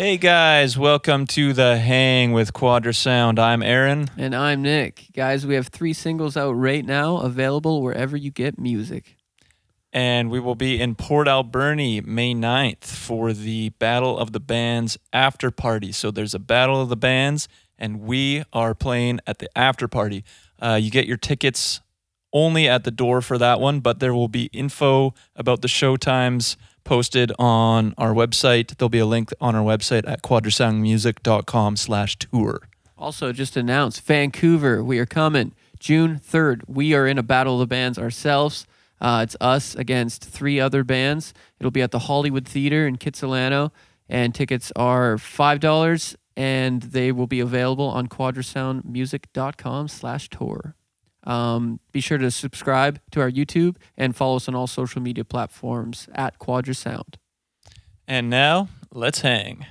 Hey guys, welcome to The Hang with Quadra Sound. I'm Aaron. And I'm Nick. Guys, we have 3 singles out right now, available wherever you get music. And we will be in Port Alberni May 9th for the Battle of the Bands after party. So there's a Battle of the Bands, and we are playing at the after party. You get your tickets only at the door for that one, but there will be info about the show times posted on our website. There'll be a link on our website at quadrasoundmusic.com/tour. Also, just announced, Vancouver, we are coming. June 3rd, we are in a Battle of the Bands ourselves. It's us against 3 other bands. It'll be at the Hollywood Theater in Kitsilano, and tickets are $5, and they will be available on quadrasoundmusic.com/tour. Be sure to subscribe to our YouTube and follow us on all social media platforms at Quadra Sound. And now, let's hang.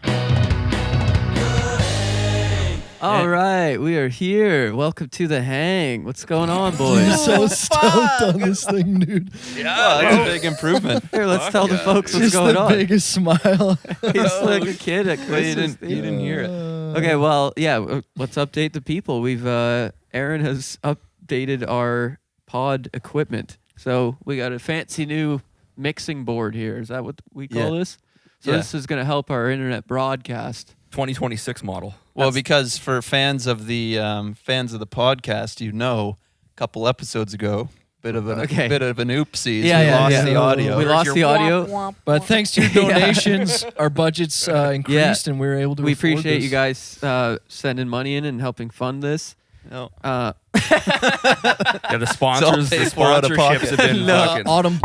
All right, we are here. Welcome to The Hang. What's going on, boys? You're so stoked on this thing, dude. Yeah, that's a big improvement. Here, let's tell the folks what's Just going the on. biggest smile. He's like a kid at Well, you Christmas. didn't hear it. Okay, well, yeah, let's update the people. We've Aaron has updated our pod equipment. So we got a fancy new mixing board here. Is that what we call this? So this is going to help our internet broadcast. 2026 model. Well, because for fans of the podcast, a couple episodes ago, bit of an oopsies. Yeah, we lost the yeah. audio. We lost the audio. But thanks to your donations, our budget's increased and we were able to We afford appreciate this. you guys sending money in and helping fund this. No. Yeah, the sponsors, paid the for out of sponsorships have been fucking. Autumn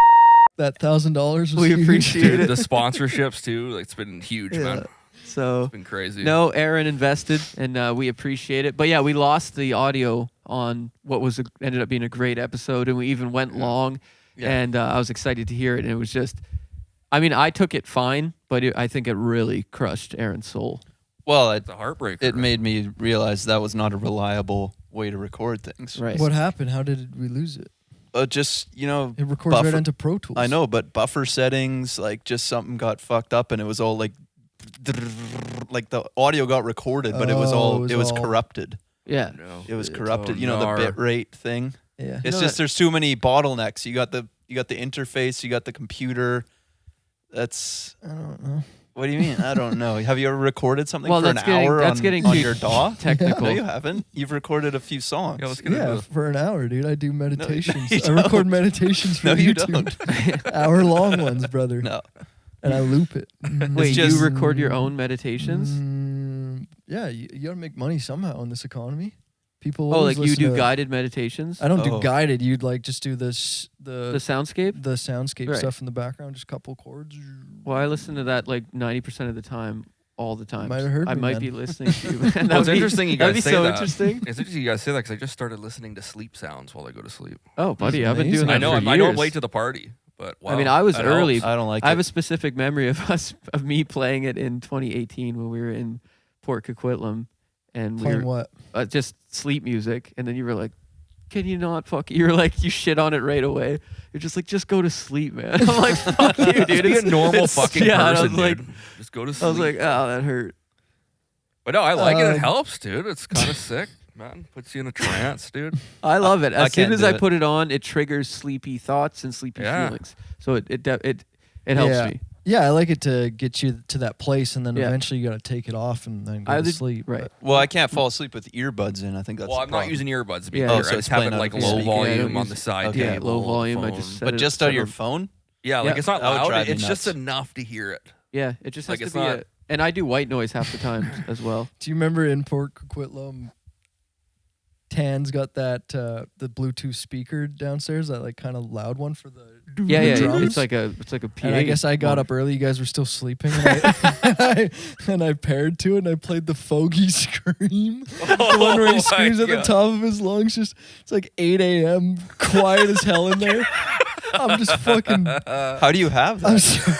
that $1,000 was We huge. appreciate Dude, it. the sponsorships too. Like, it's been huge, man. So It's been crazy. no, Aaron invested, and we appreciate it. But yeah, we lost the audio on what was ended up being a great episode, and we even went long. Yeah. And I was excited to hear it, and it was just, I mean, I took it fine, but I think it really crushed Aaron's soul. Well, It's a heartbreaker. it made me realize that was not a reliable way to record things. Right. What happened? How did we lose it? Just, It records right into Pro Tools. I know, but buffer settings, like just something got fucked up and it was all like the audio got recorded, but it was Oh, corrupted. Yeah. No. It was It's corrupted. all You know, gnar. the bit rate thing. Yeah. It's know just there's too many bottlenecks. You got the interface, you got the computer. That's I don't know. what do you mean? I don't know. Have you ever recorded something Well, for an that's getting hour that's on, getting on too your DAW? technical. No, you haven't. You've recorded a few songs. Yeah, let's get Yeah, into for an hour, dude. I do meditations. you I record don't. meditations for No, you YouTube. Hour-long ones, brother. No. And I loop it. Wait, just- you record your own meditations? Yeah, you gotta make money somehow in this economy. People Oh, always like you listen do to- guided meditations? I don't do Oh. guided. You'd like just do the soundscape? soundscape Right. stuff in the background, just a couple chords. Well, I listen to that like 90% of the time, all the time. Might have heard I me, might man. be listening to you. Man. That Well, would it's be- interesting you that'd guys be say so that. interesting. It's interesting you guys say that because I just started listening to sleep sounds while I go to sleep. Oh, buddy, That's I've been doing amazing. that I know for I'm, years. I know I'm late to the party, but wow. I mean, I was That early. helps. I don't like I have it. a specific memory of me playing it in 2018 when we were in Port Coquitlam, and we Playing were what? just sleep music, and then you were like, "Can you not fuck?" You were like, you shit on it right away. You're just like, just go to sleep, man. I'm like, fuck you, dude. Just be a normal fucking yeah, and I person, was like, dude. Just go to sleep. I was like, oh, that hurt. but no, I like it. It Um, helps, dude. It's kind of sick, man. Puts you in a trance, dude. I love it. I As soon can't as do I it. put it on, it triggers sleepy thoughts and sleepy Yeah. feelings. So it helps Yeah. me. Yeah, I like it to get you to that place, and then Yeah. eventually you gotta take it off and then go I to did- sleep. right. but- Well, I can't fall asleep with earbuds in. I think that's Well, the I'm not problem. using earbuds to be Yeah. clear. Oh, so I it's just have playing it out like of your low speaker. Yeah, I volume don't on use- the side okay. Yeah, table. low on the volume. I phone. just set But it- just set out of your on- phone? Yeah, Yeah. like it's not That would loud. drive me It's just nuts. enough to hear it. Yeah, it just has Like, to it's be not- and I do white noise half the time as well. Do you remember in Port Coquitlam, Tan's got that the Bluetooth speaker downstairs, that like kind of loud one for the Yeah, the yeah. drums? It's like a PA. And I guess I got monitor. up early. You guys were still sleeping, and I paired to it, and I played the Fogey Scream, the one where he screams at the top of his lungs. It's like 8 a.m. quiet as hell in there. I'm just fucking. How do you have I'm, that? so,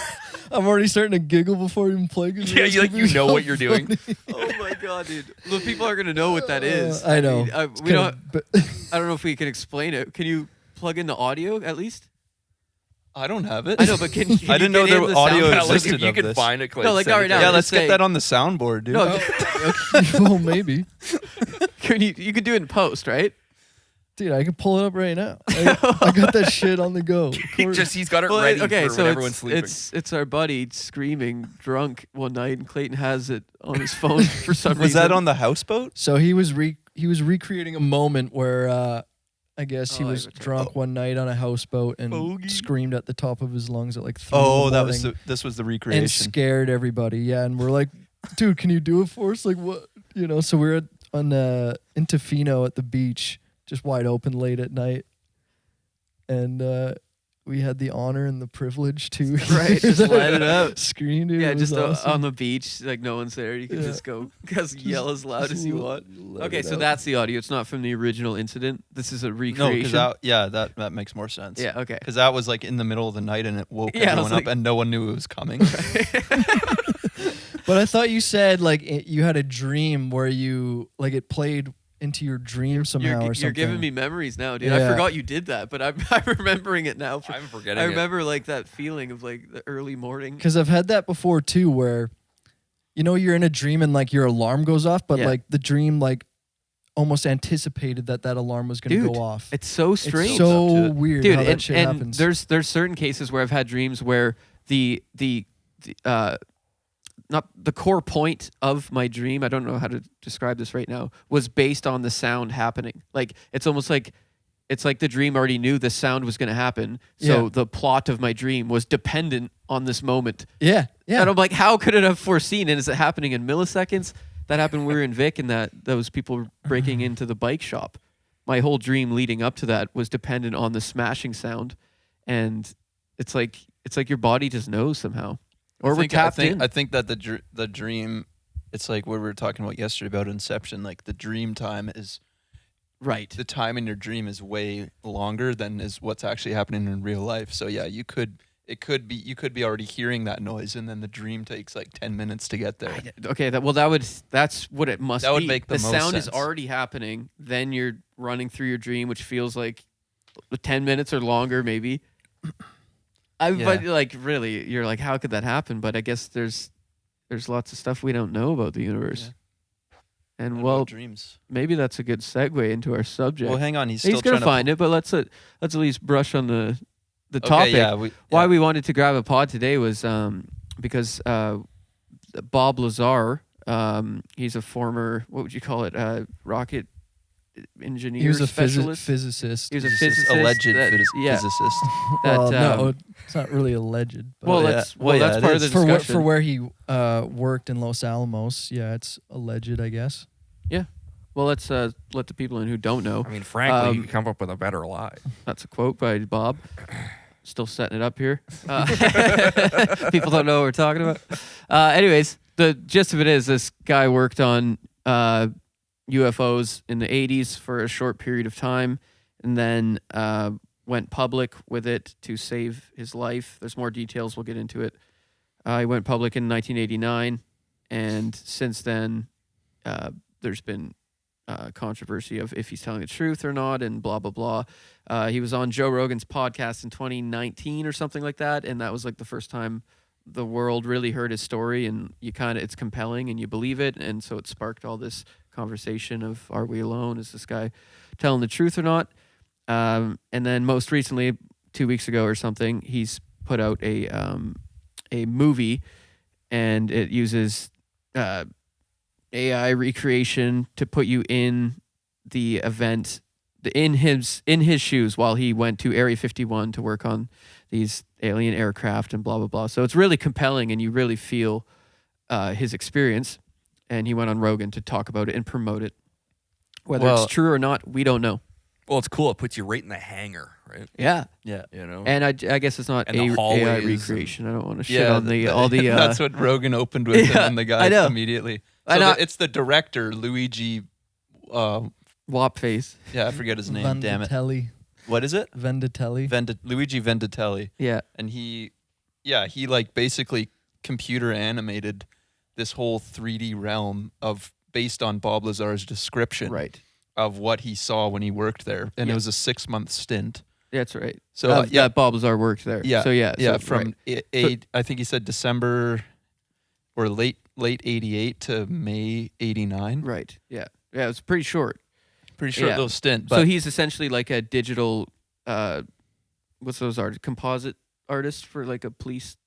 I'm already starting to giggle before even playing. Yeah, you know what you're doing. Oh my god, dude! Well, people are gonna know what that is. I know. mean, It's we don't. but I don't know if we can explain it. Can you plug in the audio at least? I don't have it. I know, but can you I didn't know get there in the audio sound? Yeah, like, existed if you of could this. find it, Clayton, No, like, send all it right, to now, me. Yeah, let's let's say- get that on the soundboard, dude. No, Well, maybe. you can do it in post, right? Dude, I can pull it up right now. I got that shit on the go. Of course. He's got it Well, ready okay, for so when everyone's sleeping. it's our buddy screaming drunk one night, and Clayton has it on his phone for some Was reason. that on the houseboat? So he was recreating a moment where I guess he Oh, was that's right. drunk one night on a houseboat and Bogey. screamed at the top of his lungs at like 3 Oh, in the that was morning this was the and recreation. scared everybody. Yeah, and we're like, dude, can you do it for us? Like what? You know, so we're in Tofino at the beach, just wide open late at night, and we had the honor and the privilege to Right, just let it out. Scream, dude. Yeah, it was just awesome. on the beach, like no one's there. You can Yeah. just go yell as loud as you want. let Okay, it so out. that's the audio. It's not from the original incident. This is a No, recreation. because that makes more sense. Yeah, okay. Because that was like in the middle of the night and it woke Yeah, I everyone was up like- and no one knew it was coming. But I thought you said like you had a dream where you like it played into your dream somehow or something. You're giving me memories now, dude. I Yeah. forgot you did that, but I'm remembering it now. I'm forgetting I it. remember like that feeling of like the early morning. Because I've had that before too, where you know you're in a dream and like your alarm goes off, but Yeah. like the dream like almost anticipated that alarm was going to Dude, go off. It's so It's strange. so weird dude, how that and, shit and happens. there's certain cases where I've had dreams where the not the core point of my dream, I don't know how to describe this right now, was based on the sound happening. Like it's almost like it's like the dream already knew the sound was going to happen, so Yeah. the plot of my dream was dependent on this moment. yeah, yeah. And I'm like, how could it have foreseen? And is it happening in milliseconds? That happened when we were in Vic, and those people were breaking into the bike shop. My whole dream leading up to that was dependent on the smashing sound, and it's like your body just knows somehow, or we're tapped in. I think that the dream, it's like what we were talking about yesterday about Inception. Like the dream time is Right. the time in your dream is way longer than is what's actually happening in real life. So yeah, you could be already hearing that noise, and then the dream takes like 10 minutes to get there. Okay. That's what it must be. That would make the most sound is sense. already happening. Then you're running through your dream, which feels like 10 minutes or longer, maybe. But like really, you're like, how could that happen? But I guess there's lots of stuff we don't know about the universe. And What well, about dreams. maybe that's a good segue into our subject. Well, hang on. He's still He's gonna trying find it, but let's at least brush on the to. topic. Okay, yeah. Why we wanted to grab a pod today was because Bob Lazar, he's a former, what would you call it, rocket engineer, he was a specialist. physicist. He was a He's physicist. alleged that- yeah, physicist. that, well, no, um, it's not really alleged. But well, yeah. that's Well, yeah, that's it part of the is. discussion. for where he worked in Los Alamos, yeah, it's alleged, I guess. Well, let's let the people in who don't know. I mean, frankly, Um, you come up with a better lie. That's a quote by Bob. Still setting it up here. People don't know what we're talking about. Anyways, the gist of it is this guy worked on UFOs in the 80s for a short period of time and then went public with it to save his life. There's more details. We'll get into it. He went public in 1989, and since then, there's been controversy of if he's telling the truth or not, and blah blah blah. He was on Joe Rogan's podcast in 2019 or something like that, and that was like the first time the world really heard his story, and it's compelling and you believe it, and so it sparked all this conversation of, are we alone? Is this guy telling the truth or not? And then most recently, 2 weeks ago or something, he's put out a movie, and it uses AI recreation to put you in the event, in his shoes while he went to Area 51 to work on these alien aircraft and blah blah blah. So it's really compelling, and you really feel his experience. And he went on Rogan to talk about it and promote it. Whether Well- it's true or not, we don't know. Well, it's cool. It puts you right in the hangar, right? Yeah, Yeah. You know. and I guess it's not And the AI hallways recreation. I don't want to shit on all the. That's what Rogan opened with, Yeah, and the I guy know. immediately. I So know. it's the director, Luigi. WAP face. Yeah, I forget his name. Damn it. Vendatelli. What is it? Vendatelli. Luigi Vendatelli. Yeah, And he like basically computer animated this whole 3D realm based on Bob Lazar's description right. of what he saw when he worked there. And Yeah. it was a 6-month stint. That's right. So that Bob Lazar worked there. Yeah. So yeah. Yeah. So, From I think he said December or late 88 to May 89. right. Yeah. Yeah. It was pretty short. Pretty short Yeah. little stint. But So he's essentially like a digital, what's those artists? Composite artist for like a police.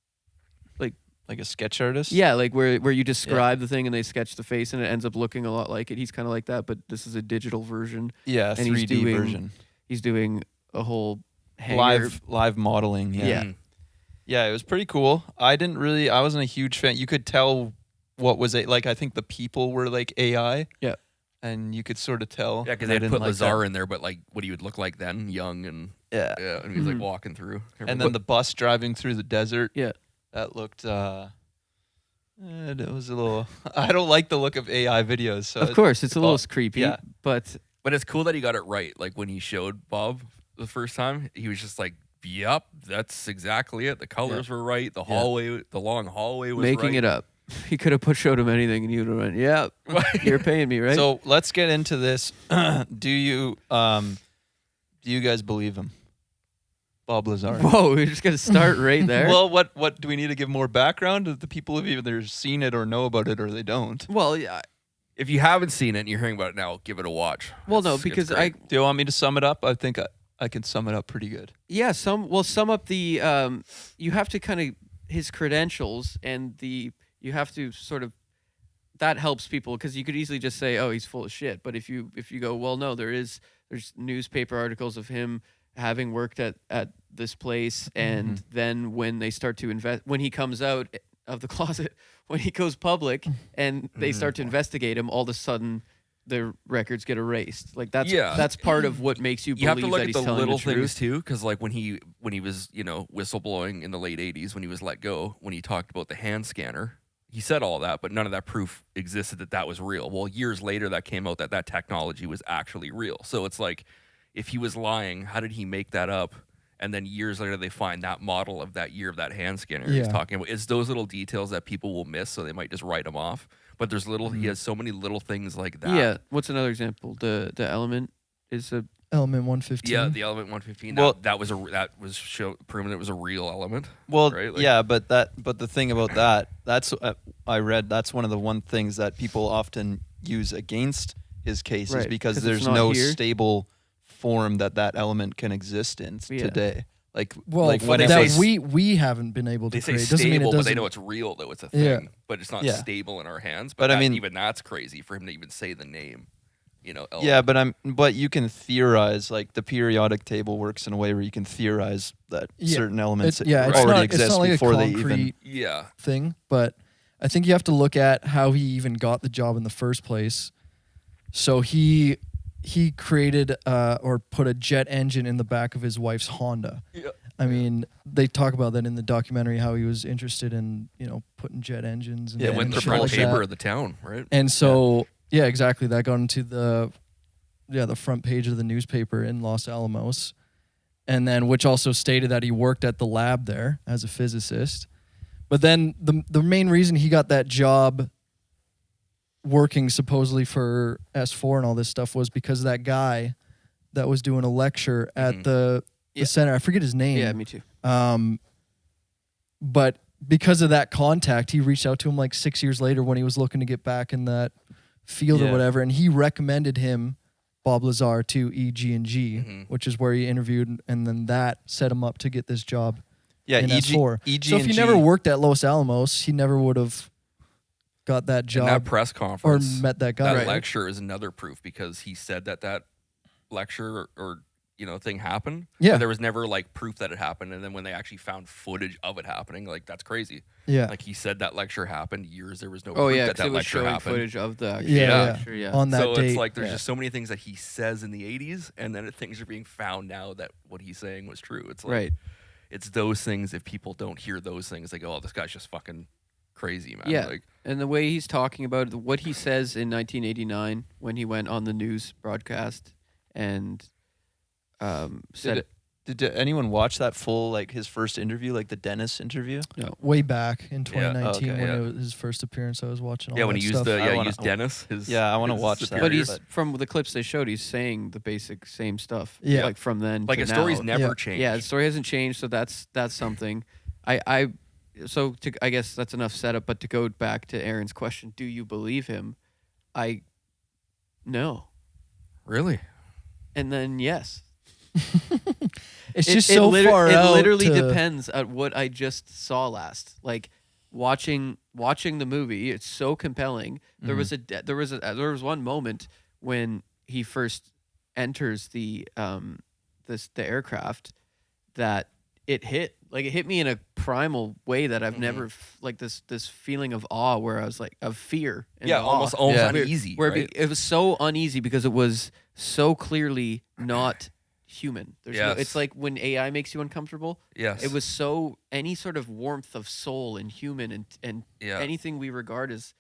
like a sketch artist. Yeah, like where you describe the thing and they sketch the face and it ends up looking a lot like it. He's kind of like that, but this is a digital version. Yeah. And he's 3D version. He's doing a whole hangar. Live modeling. Yeah. Yeah. Yeah, it was pretty cool. I wasn't a huge fan. You could tell what was it like. I think the people were like AI. Yeah. And you could sort of tell. Yeah, because and I they didn't put like Lazar that. in there, but like what he would look like then, young and Yeah. and he was like walking through. And then the bus driving through the desert. Yeah. That looked. It was a little. I don't like the look of AI videos. So Of course, it's a little creepy, yeah. but But it's cool that he got it right. Like when he showed Bob the first time, he was just like, "Yep, that's exactly it. The colors were right. The hallway, the long hallway was making right." it up. He could have showed him anything and he would have went, yeah, you're paying me, right? So let's get into this. Do you guys believe him, Bob Lazar? Whoa, we're just going to start right there. Well, what do we need to give more background? Do the people have either seen it or know about it, or they don't? Well, yeah. If you haven't seen it and you're hearing about it now, give it a watch. Well, no, It's because great. Do you want me to sum it up? I think I can sum it up pretty good. Yeah, sum up the you have to kind of his credentials and you have to sort of that helps people because you could easily just say, oh, he's full of shit. But if you go, well, no, there's newspaper articles of him having worked at this place, and then when they start to invest, when he comes out of the closet, when he goes public, and they start to investigate him, all of a sudden the records get erased. Like that's part of what makes you You have believe to look that at he's the telling little the truth. things too, because like when he was whistleblowing in the late '80s, when he was let go, when he talked about the hand scanner, he said all that, but none of that proof existed that was real. Well, years later, that came out that technology was actually real. So it's like, if he was lying, how did he make that up? And then years later, they find that model of that year of that hand scanner he's talking about. It's those little details that people will miss, so they might just write them off. But there's he has so many little things like that. Yeah. What's another example? The element is a Element 115. Yeah, the element 115. Well- that was proven it was a real element. Well, right? Like- yeah, but the thing about that's I read that's one of the things that people often use against his case is Right, because 'cause there's it's not no here. stable form that element can exist in today. Like, Well, like when that say we haven't been able to They say create. Doesn't mean it stable, but doesn't. they know it's real, though. It's a thing, Yeah. but it's not Yeah. stable in our hands. But I mean- even that's crazy for him to even say the name. Element. yeah, but you can theorize, like the periodic table works in a way where you can theorize that certain elements it's already not, exist it's not like before a they concrete even. Yeah. thing, but I think you have to look at how he even got the job in the first place. So he created or put a jet engine in the back of his wife's Honda. Yeah. I mean, they talk about that in the documentary, how he was interested in, putting jet engines and Yeah, It went and the shit front like paper that. of the town, right? And so, yeah, exactly. That got into the front page of the newspaper in Los Alamos. And then, which also stated that he worked at the lab there as a physicist. But then the main reason he got that job working supposedly for S4 and all this stuff was because that guy that was doing a lecture at the center, I forget his name. yeah, me too. But because of that contact, he reached out to him like 6 years later when he was looking to get back in that field or whatever, and he recommended him, Bob Lazar, to EG&G, which is where he interviewed, and then that set him up to get this job Yeah, in S4. So if he EG&G never worked at Los Alamos, he never would have got that And job that press or conference, met that guy. that lecture is another proof because he said that lecture or thing happened. Yeah. But there was never like proof that it happened. And then when they actually found footage of it happening, like that's crazy. Yeah. Like he said that lecture happened years. There was no Oh proof yeah, that because it was lecture showing happened. footage of the actual Yeah, lecture. Yeah. on that So date. it's like there's just so many things that he says in the 80s, and then things are being found now that what he's saying was true. It's like Right. it's those things. If people don't hear those things, they go, "Oh, this guy's just fucking crazy, man." Yeah. Like, And the way he's talking about what he says in 1989 when he went on the news broadcast and said Did anyone watch that full, like, his first interview, like the Dennis interview? No, way back in 2019 okay, when yeah. it was his first appearance, I was watching all Yeah, when that he used stuff. used Dennis. I want to his watch that. superior. But he's but- from the clips they showed. He's saying the basic same stuff. Yeah. like from then. like to a story's now. never Yeah. changed. Yeah, the story hasn't changed, so that's something. I guess that's enough setup. But to go back to Aaron's question, do you believe him? No, Really? and then yes. It's just so far It out. literally to- depends on what I just saw last. Like watching the movie, it's so compelling. There was there was one moment when he first enters the aircraft that it hit me in a primal way that I've never like this feeling of awe where I was like of fear and Yeah, awe. almost Yeah. uneasy. where right? it was so uneasy because it was so clearly not human. Yes. It's like when AI makes you uncomfortable. Yes. It was so any sort of warmth of soul and human and Yeah. anything we regard as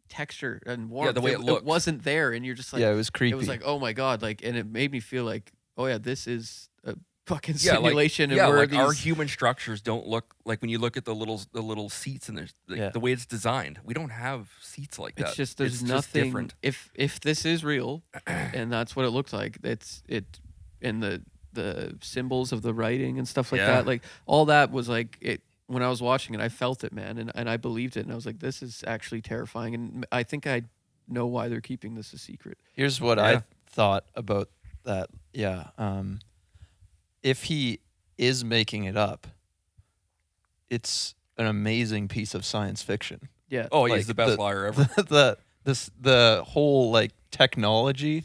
texture and warmth. the way it looked. wasn't there, and you're just like, Yeah, it was creepy. It was like, oh my god, like, and it made me feel like, oh yeah, this is a fucking Yeah, simulation. like, and we're like our these- human structures don't look like when you look at the little seats and there's the way it's designed. We don't have seats like that. It's just there's It's nothing. different. If this is real, and that's what it looked like, and the symbols of the writing and stuff like Yeah. that, like all that was like it. When I was watching it, I felt it, man, and I believed it, and I was like, this is actually terrifying, and I think I know why they're keeping this a secret. Here's what Yeah. I thought about that. Yeah. If he is making it up, it's an amazing piece of science fiction. Yeah. Oh, he's Like, the best liar ever. The whole like technology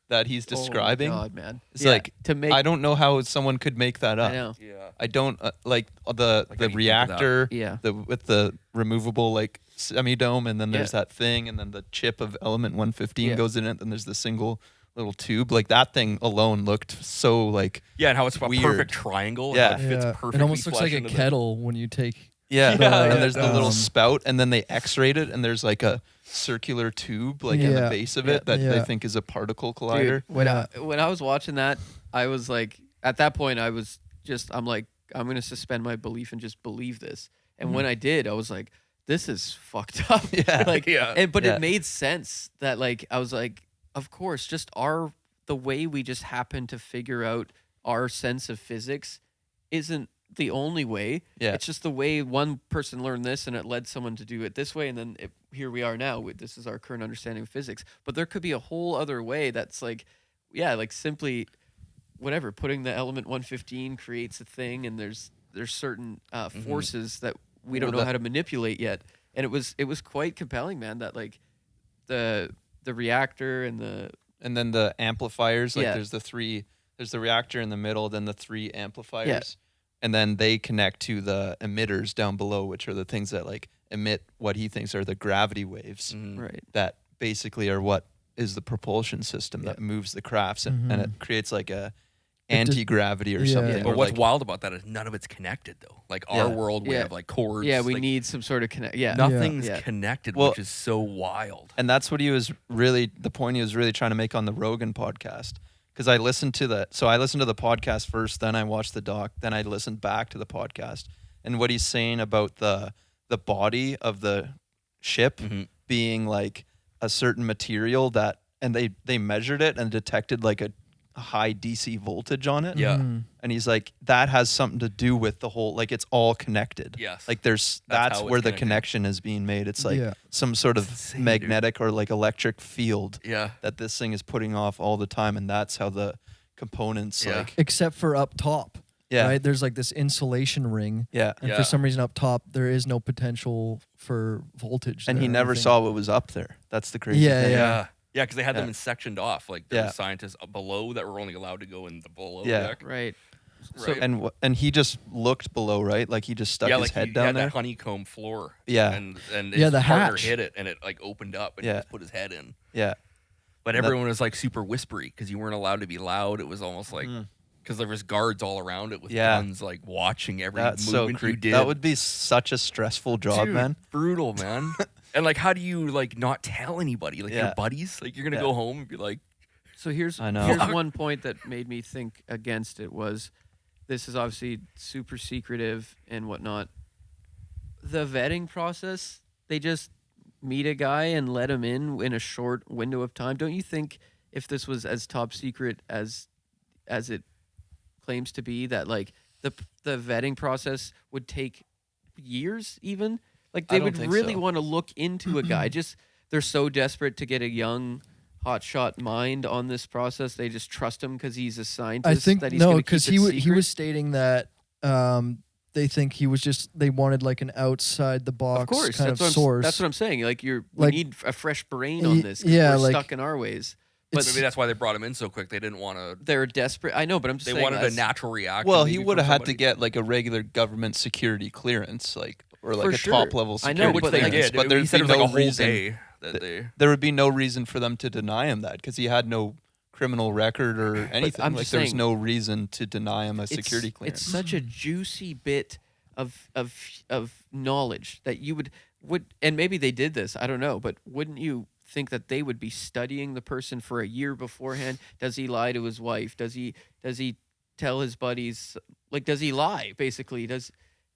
that he's describing. Oh my God, man. It's Yeah, like to make. I don't know how someone could make that up. I know. Yeah. I don't like the Like, how do you think of that? reactor, Yeah. with the removable like semi-dome, and then there's that thing, and then the chip of element 115 Yeah. goes in it, and there's the single little tube. Like that thing alone looked so like Yeah, and how it's a Weird. perfect triangle. Yeah. And how it fits Yeah. perfectly. It almost looks flush like a into the- kettle when you take. yeah, Yeah, and yeah, there's the little um, spout, and then they X-rayed it, and there's like a circular tube like in the Yeah. base of Yeah. it that they Yeah. think is a particle collider. Dude, when Yeah. when I was watching that, I was like, at that point, I was just, I'm like, I'm gonna suspend my belief and just believe this. And when I did, I was like, this is fucked up. Yeah. like, Yeah. but Yeah. it made sense that like I was like, of course, just the way we just happen to figure out our sense of physics isn't the only way. Yeah. It's just the way one person learned this and it led someone to do it this way. And then here we are now. This is our current understanding of physics. But there could be a whole other way that's like, yeah, like simply whatever, putting the element 115 creates a thing. And there's certain forces that we don't Well, know that- how to manipulate yet. And it was quite compelling, man, that like the reactor and the And then the amplifiers, like Yeah. there's the reactor in the middle, then the 3 amplifiers. And then they connect to the emitters down below, which are the things that like emit what he thinks are the gravity waves Mhm. right. that basically are what is the propulsion system that moves the crafts, and it creates like a It just- anti-gravity or yeah. something. But or what's like, wild about that is none of it's connected though. Like our Yeah. world, we Yeah. have like cords. Yeah, we like, need some sort of connect. Yeah. nothing's Yeah. connected, Well- which is so wild. and that's what the point he was really trying to make on the Rogan podcast. Because I listened to the podcast first, then I watched the doc, then I listened back to the podcast, and what he's saying about the body of the ship Mhm. being like a certain material that, and they measured it and detected like a high DC voltage on it. Yeah. And he's like, that has something to do with the whole, like it's all connected. Yes. Like that's That's how it's where the connected. connection is being made. It's like Yeah. some sort of It's insane, dude. magnetic or like electric field Yeah. that this thing is putting off all the time, and that's how the components Yeah. like Except for up top. yeah Right? There's like this insulation ring. yeah. And Yeah. for some reason up top, there is no potential for voltage. And there he or never anything. saw what was up there. That's the crazy Yeah, thing. Yeah. Yeah, because they had them Yeah. in sectioned off. Like there Yeah. were scientists below that were only allowed to go in the below Yeah. deck. Right. Right. And he just looked below, right? Like he just stuck yeah, his like head he down had there. that honeycomb floor. Yeah. And Yeah, his the partner hatch. hit it and it like opened up and he Yeah. just put his head in. Yeah. But And that- everyone was like super whispery because you weren't allowed to be loud. It was almost like because there was guards all around it with Yeah. guns like watching every That's so movement you creepy. did. That would be such a stressful job, Dude, man. brutal, man. And like, how do you like not tell anybody? Like Yeah. your buddies? Like you're gonna Yeah. go home and be like, So here's I know. here's one point that made me think against it was this is obviously super secretive and whatnot. The vetting process, they just meet a guy and let him in a short window of time. Don't you think if this was as top secret as it claims to be, that like the vetting process would take years even? Like they don't would think really so. want to look into a guy. Just they're so desperate to get a young hotshot mind on this process. They just trust him because he's a scientist. I think that he's no, gonna because keep it he secret. was stating that they think he was just they wanted like an outside the box Of course, kind that's of what source. that's what I'm saying. Like we Like- need a fresh brain on this. 'Cause yeah, we're like, stuck in our ways. But it's- Maybe that's why they brought him in so quick. They didn't want to. they're desperate. I know, but I'm just They saying. wanted a as- natural reaction. Well, he maybe would from have had to somebody. get like a regular government security clearance, like or like For a sure. top level I security know, which but they clearance. did. But He there'd said be it was like no a whole reason. day that they. There would be no reason for them to deny him that because he had no criminal record or anything. I'm Like just there was saying, no reason to deny him a security clearance. It's such a juicy bit of knowledge that you would and maybe they did this, I don't know, but wouldn't you think that they would be studying the person for a year beforehand? Does he lie to his wife? Does he tell his buddies, like, does he lie basically?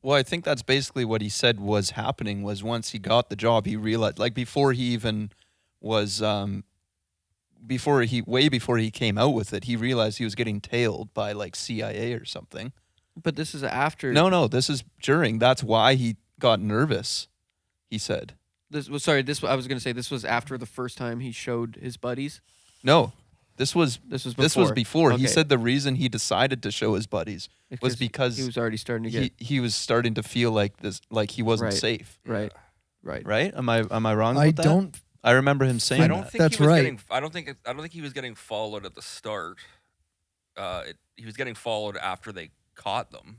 Well, I think that's basically what he said was happening. Was once he got the job, he realized, like before he even was, before he came out with it, he realized he was getting tailed by like CIA or something. But this is after No, this is during. That's why he got nervous. He said, this was sorry, this I was going to say this was after the first time he showed his buddies. "No, this was before." He Okay. said the reason he decided to show his buddies was because he was already starting to get he was starting to feel like this, like he wasn't Right. safe. right. Right? Am I wrong? I About that? don't. I remember him saying I don't that. think That's he was right. getting. I don't think he was getting followed at the start. He was getting followed after they caught them.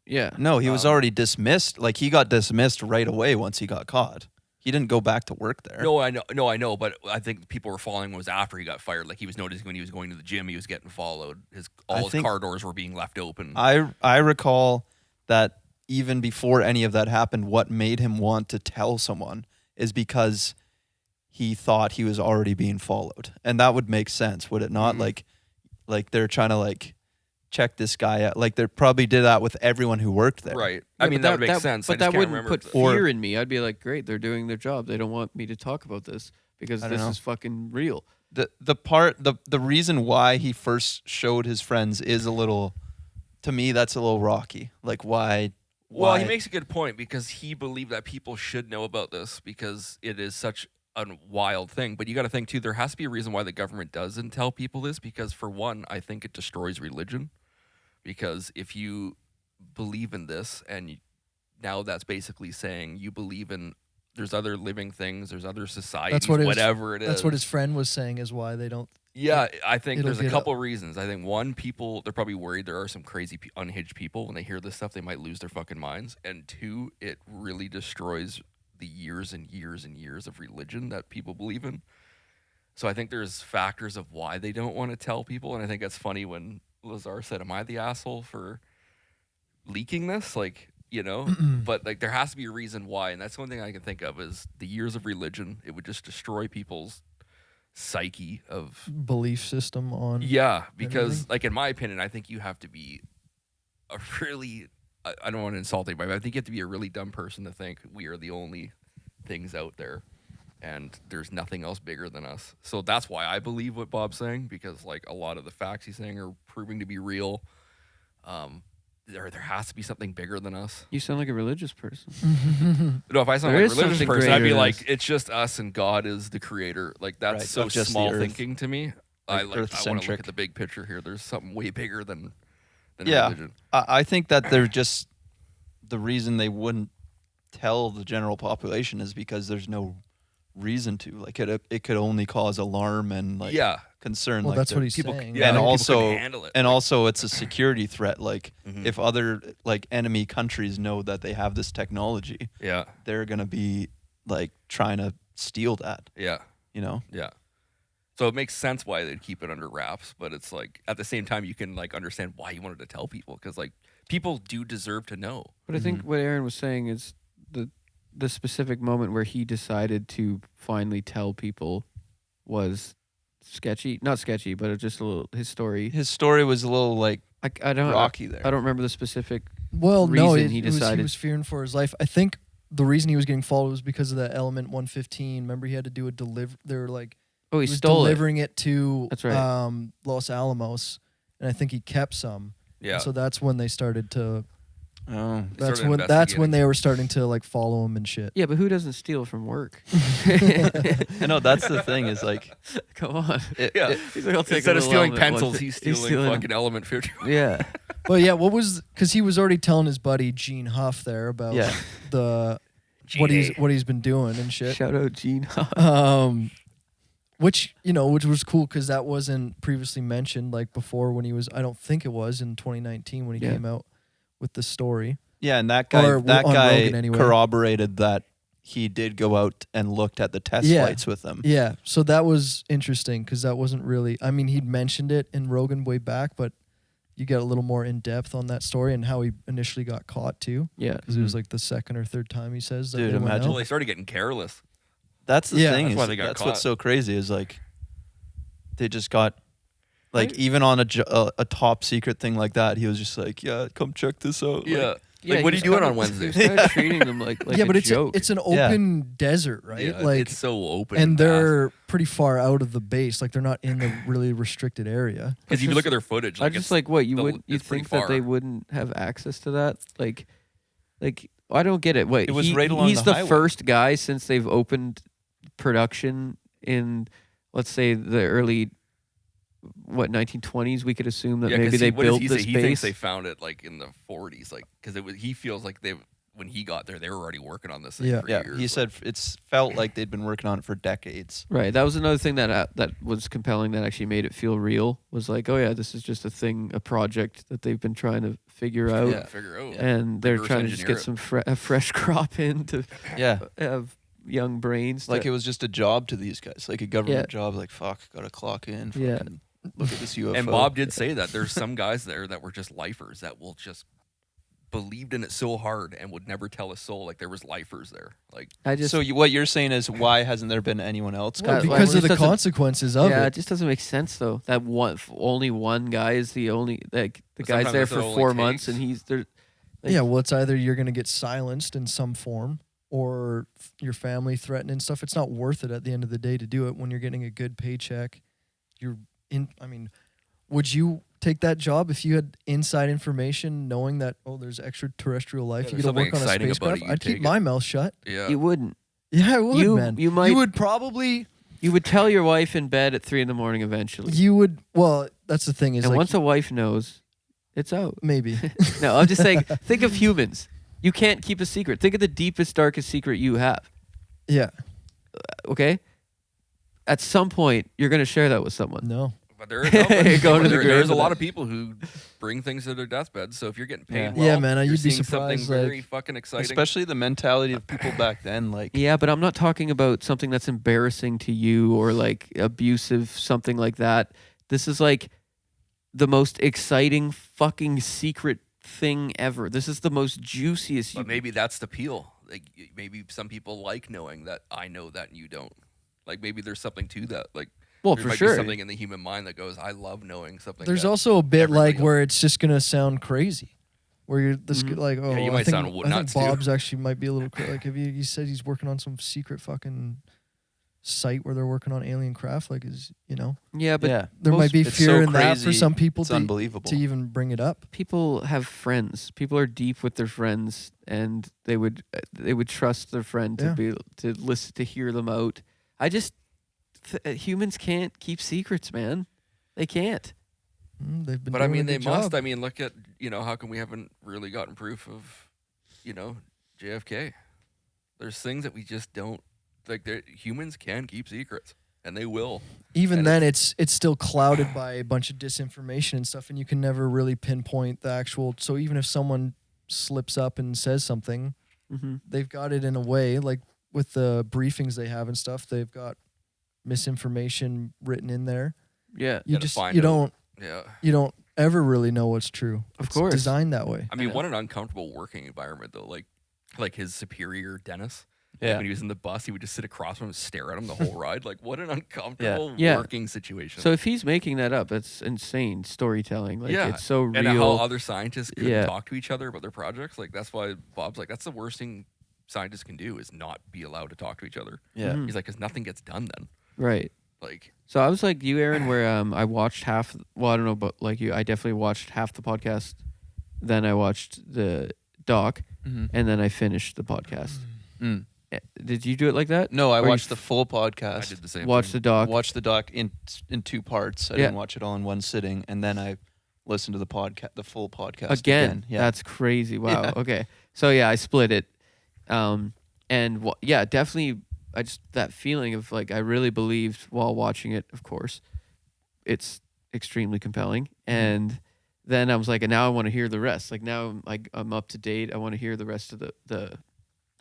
Yeah. No, he was already dismissed. Like he got dismissed right away once he got caught. He didn't go back to work there. No, I know, but I think people were following was after he got fired. Like he was noticing when he was going to the gym, he was getting followed. I All his think- car doors were being left open. I recall that even before any of that happened, what made him want to tell someone is because he thought he was already being followed, and that would make sense, would it not? Mhm. Like they're trying to like check this guy out. Like they probably did that with everyone who worked there. Right. Yeah, I mean, but that would make sense. But I just that can't wouldn't remember put the- Or- fear in me. I'd be like, great, they're doing their job. They don't want me to talk about this because I don't this know. is fucking real. The reason why he first showed his friends is a little, to me, that's a little rocky. Like why? Well, he why- makes a good point because he believed that people should know about this because it is such a wild thing. But you got to think too, there has to be a reason why the government doesn't tell people this because for one, I think it destroys religion. Because if you believe in this now that's basically saying you believe in there's other living things, there's other societies, whatever it is. That's what his friend was saying is why they don't. Yeah, I think It'll there's a get couple reasons. I think one, they're probably worried there are some crazy unhinged people when they hear this stuff, they might lose their fucking minds. And two, it really destroys the years and years and years of religion that people believe in. So I think there's factors of why they don't want to tell people, and I think that's funny when Lazar said, "Am I the asshole for leaking this?" Like, you know, but like there has to be a reason why, and that's one thing I can think of is the years of religion. It would just destroy people's psyche of Belief system on. yeah, because everything. like in my opinion, I think you have to be a really I don't want to insult anybody, but I think you have to be a really dumb person to think we are the only things out there and there's nothing else bigger than us. So that's why I believe what Bob's saying, because like a lot of the facts he's saying are proving to be real. There has to be something bigger than us. You sound like a religious person. No, if I sound There like is a religious something person, I'd be greater than like, us. it's just us and God is the creator. Like that's Right, so of just the small earth. thinking to me. I want to look Earth-centric. at the big picture here. There's something way bigger than Yeah. religion. I think that they're just the reason they wouldn't tell the general population is because there's no reason to. Like it could only cause alarm and like Yeah. concern. Well, like that's the- what he's people- saying. yeah, and like, people also couldn't handle it. and also it's a security threat. Like Mhm. if other like enemy countries know that they have this technology, Yeah. they're gonna be like trying to steal that. Yeah. You know? Yeah. So it makes sense why they'd keep it under wraps, but it's like at the same time you can like understand why you wanted to tell people because like people do deserve to know. But I think what Aaron was saying is the specific moment where he decided to finally tell people was sketchy. Not sketchy, but just a little his story. His story was a little like I don't rocky there. I don't remember the specific. Well, no, reason he he decided. was fearing for his life. I think the reason he was getting followed was because of the Element 115. Remember, he had to do a They were like, Oh, he was stole it. delivering it to That's right. Los Alamos, and I think he kept some. Yeah. And so that's when they started to. Oh, That's started when investigating. they were starting to like follow him and shit. Yeah, but who doesn't steal from work? I know that's the thing is like, Come on. Yeah. He's like, I'll take Instead a of little stealing element pencils, one- he's stealing fucking Element 50. Yeah. But yeah, because he was already telling his buddy Gene Huff there about Yeah. what he's been doing and shit. Shout out Gene. Which was cool because that wasn't previously mentioned like before when he was. I don't think it was in 2019 when he Yeah. came out with the story. yeah, and that guy Or on Rogan anyway. corroborated that he did go out and looked at the test Yeah. flights with them. Yeah, so that was interesting because that wasn't really. I mean, he'd mentioned it in Rogan way back, but you get a little more in depth on that story and how he initially got caught too. Yeah. Because it was like the second or third time he says that. Dude, they went imagine- out. Well, they started getting careless. That's the Yeah. thing. That's is why they got that's caught. what's so crazy is like they just got like even on a top secret thing like that, he was just like, yeah, come check this out. Yeah. Yeah, Like, what are he you was doing on kinda- Wednesdays? He started treating them like yeah, but a it's joke. it's an open desert, right? Yeah, like it's so open. and they're pretty far out of the base. Like they're not in the really restricted area. because if you look at their footage, I like just it's, like what you the- would you it's pretty think that they far. wouldn't have access to that like I don't get it. Wait, It was right along he's the the highway. first guy since they've opened production in let's say the early 1920s. We could assume that Yeah, maybe 'cause they what does built he this say? He thinks base. they found it like in the 40s, like because he feels like when he got there, they were already working on this thing Yeah. for Yeah, years. he like- said it's felt like they'd been working on it for decades. Right, that was another thing that was compelling. That actually made it feel real. Was like, oh yeah, this is just a thing, a project that they've been trying to figure out, Yeah. figure out. and they're Reverse trying to just get engineer some a fresh crop in to Yeah, have young brains. like to- it was just a job to these guys, like a government Yeah. job. Like fuck, gotta clock in. Yeah. Fucking look at this UFO. And Bob did say that there's some guys there that were just lifers that will just believed in it so hard and would never tell a soul. Like there was lifers there. Like I just So what you're saying is why hasn't there been anyone else? Well, Well, because it of the doesn't- consequences of yeah, it. it just doesn't make sense though. That only one guy is the only the But guy's sometimes there that's for what it 4 only months and takes. he's there. Like- Yeah, well, it's either you're going to get silenced in some form or your family threatened and stuff. It's not worth it at the end of the day to do it when you're getting a good paycheck. I mean, would you take that job if you had inside information knowing that, oh, there's extraterrestrial life? Yeah, you there's get to work something on a exciting about it, spacecraft? you I'd keep take my mouth shut. yeah. You wouldn't. Yeah, I would, man. You might. You would probably. You would tell your wife in bed at 3 a.m. eventually. You would. Well, that's the thing is And like once a wife knows, it's out. maybe. No, I'm just saying. Think of humans. You can't keep a secret. Think of the deepest, darkest secret you have. Yeah. Okay. At some point, you're going to share that with someone. No. But there is, Going to the grave there's for a lot that. of people who bring things to their deathbed. So if you're getting paid Yeah. well, Yeah, man, you're you'd be seeing something surprised, very like- fucking exciting. Especially the mentality of people back then. Like Yeah, but I'm not talking about something that's embarrassing to you or like abusive, something like that. This is like the most exciting fucking secret thing ever. This is the most juiciest. But maybe that's the appeal. Like maybe some people like knowing that I know that and you don't. Like maybe there's something to that. Like well, there for might sure. be something in the human mind that goes, I love knowing something. There's that also a bit everybody like else- where it's just gonna sound crazy, where you're this Mhm. like, oh, you I might think, sound I think nuts, too. Bob's actually might be a little like, have you? He said he's working on some secret fucking site where they're working on alien craft. Like, Yeah, but yeah, there Most- might be it's fear so in that for crazy, some people it's to unbelievable. even bring it up. people have friends. People are deep with their friends, and they would trust their friend to Yeah. be to listen to hear them out. I just humans can't keep secrets, man. They can't. They've been. But I doing mean, a they good must. job. I mean, look at, how come we haven't really gotten proof of, JFK? There's things that we just don't, like, humans can keep secrets, and they will. Even and then, it's still clouded by a bunch of disinformation and stuff, and you can never really pinpoint the actual. So even if someone slips up and says something, Mm-hmm. they've got it in a way, like with the briefings they have and stuff. They've got misinformation written in there. Yeah, You Gotta just find you out. don't Yeah. you don't ever really know what's true. Of It's course. designed that way. I mean, Yeah. what an uncomfortable working environment, though. Like his superior, Dennis, Yeah. When he was in the bus, he would just sit across from him and stare at him the whole ride. Like, what an uncomfortable Yeah. working situation. So if he's making that up, that's insane storytelling. Like it's so real. And how other scientists couldn't Yeah. talk to each other about their projects. Like, that's why Bob's like, that's the worst thing scientists can do is not be allowed to talk to each other. Yeah. Mhm. He's like, because nothing gets done then. Right. Like, So I was like you, Aaron, where I watched half. Well, I don't know, but like you, I definitely watched half the podcast. Then I watched the doc, Mm-hmm. and then I finished the podcast. Mm. Did you do it like that? No, I Or you watched the full I podcast. did the same Watch the thing. doc. Watched the doc in 2 parts. I Yeah. didn't watch it all in one sitting, and then I listened to the full podcast Again. Yeah. That's crazy. Wow. Yeah. Okay. So yeah, I split it. And yeah, definitely. I just that feeling of like I really believed while watching it. Of course, it's extremely compelling. And then I was like, and now I want to hear the rest. Like now I'm up to date. I want to hear the rest of the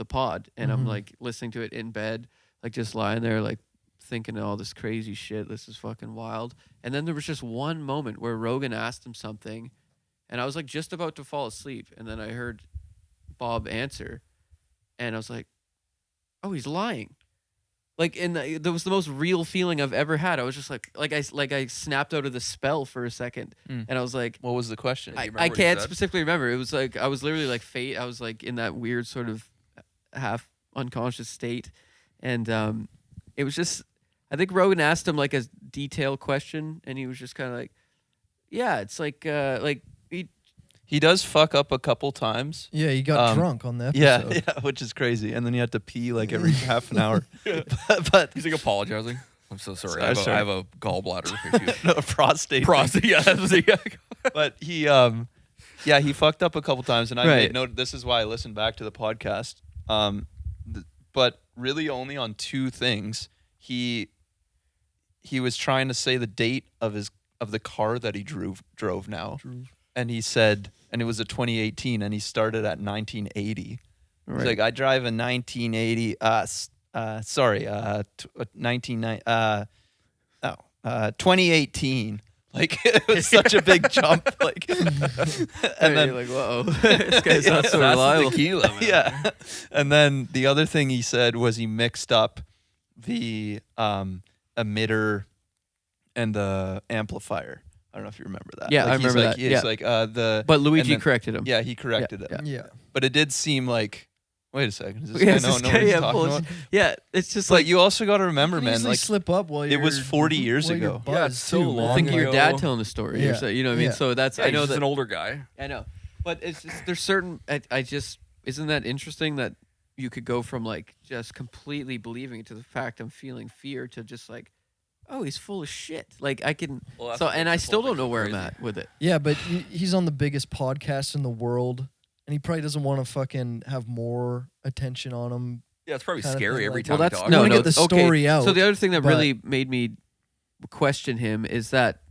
pod. And I'm Mhm. like listening to it in bed, like just lying there, like thinking all this crazy shit. This is fucking wild. And then there was just one moment where Rogan asked him something, and I was like just about to fall asleep, and then I heard Bob answer, and I was like, oh, he's lying. Like, and that was the most real feeling I've ever had. I was just like I snapped out of the spell for a second, Mm. and I was like, What was the question? you remember I what he can't said? specifically remember. It was like I was literally like fate. I was like in that weird sort of half unconscious state, and it was just. I think Rogan asked him like a detailed question, and he was just kind of like, "Yeah, it's like He does fuck up a couple times. Yeah, he got Um, drunk on the Yeah, episode. yeah, which is crazy. And then you have to pee like every half an hour. but He's like apologizing. I'm so sorry. Sorry. I have a gallbladder issue. no, prostate. Prostate. Yeah, that was it. Yeah. But he he fucked up a couple times, and I Right. made note. This is why I listened back to the podcast. But really only on 2 things. He was trying to say the date of the car that he drove now, and he said, and it was a 2018, and he started at 1980. right. He's like, I drive a 1980. 2018. Like it was such a big jump. Like, and then you're like, whoa, this guy's not so That's reliable. the tequila, man. yeah, and then the other thing he said was he mixed up the emitter and the amplifier. I don't know if you remember that. Yeah, I he's remember like, that. He's Yeah. like the. But Luigi and then- corrected him. Yeah, he corrected Yeah, it. Yeah. But it did seem like. Wait a second. Does this Yeah, guy it's know this what guy, he's yeah, talking bullshit. about? Yeah, it's just But like you also got to remember, You can man. easily Like slip up while it was you're- 40 years while you're ago. Yeah, buzzed it's so too, long man. think of your ago. dad telling the story. Yeah. Or so, you know what I mean? Yeah. So that's Yeah, I know he's just that an older guy. I know, but it's just there's certain. I just isn't that interesting that you could go from like just completely believing it to the fact I'm feeling fear to just like, oh, he's full of shit. Like I can. Well, that's So what and makes I this still whole don't know thing where I'm crazy. at with it. Yeah, but he's on the biggest podcast in the world, and he probably doesn't want to fucking have more attention on him. Yeah, it's probably Kinda scary thing, every like- time Well, he that's talks. wanna get the okay. story out, So the other thing that but- really made me question him is that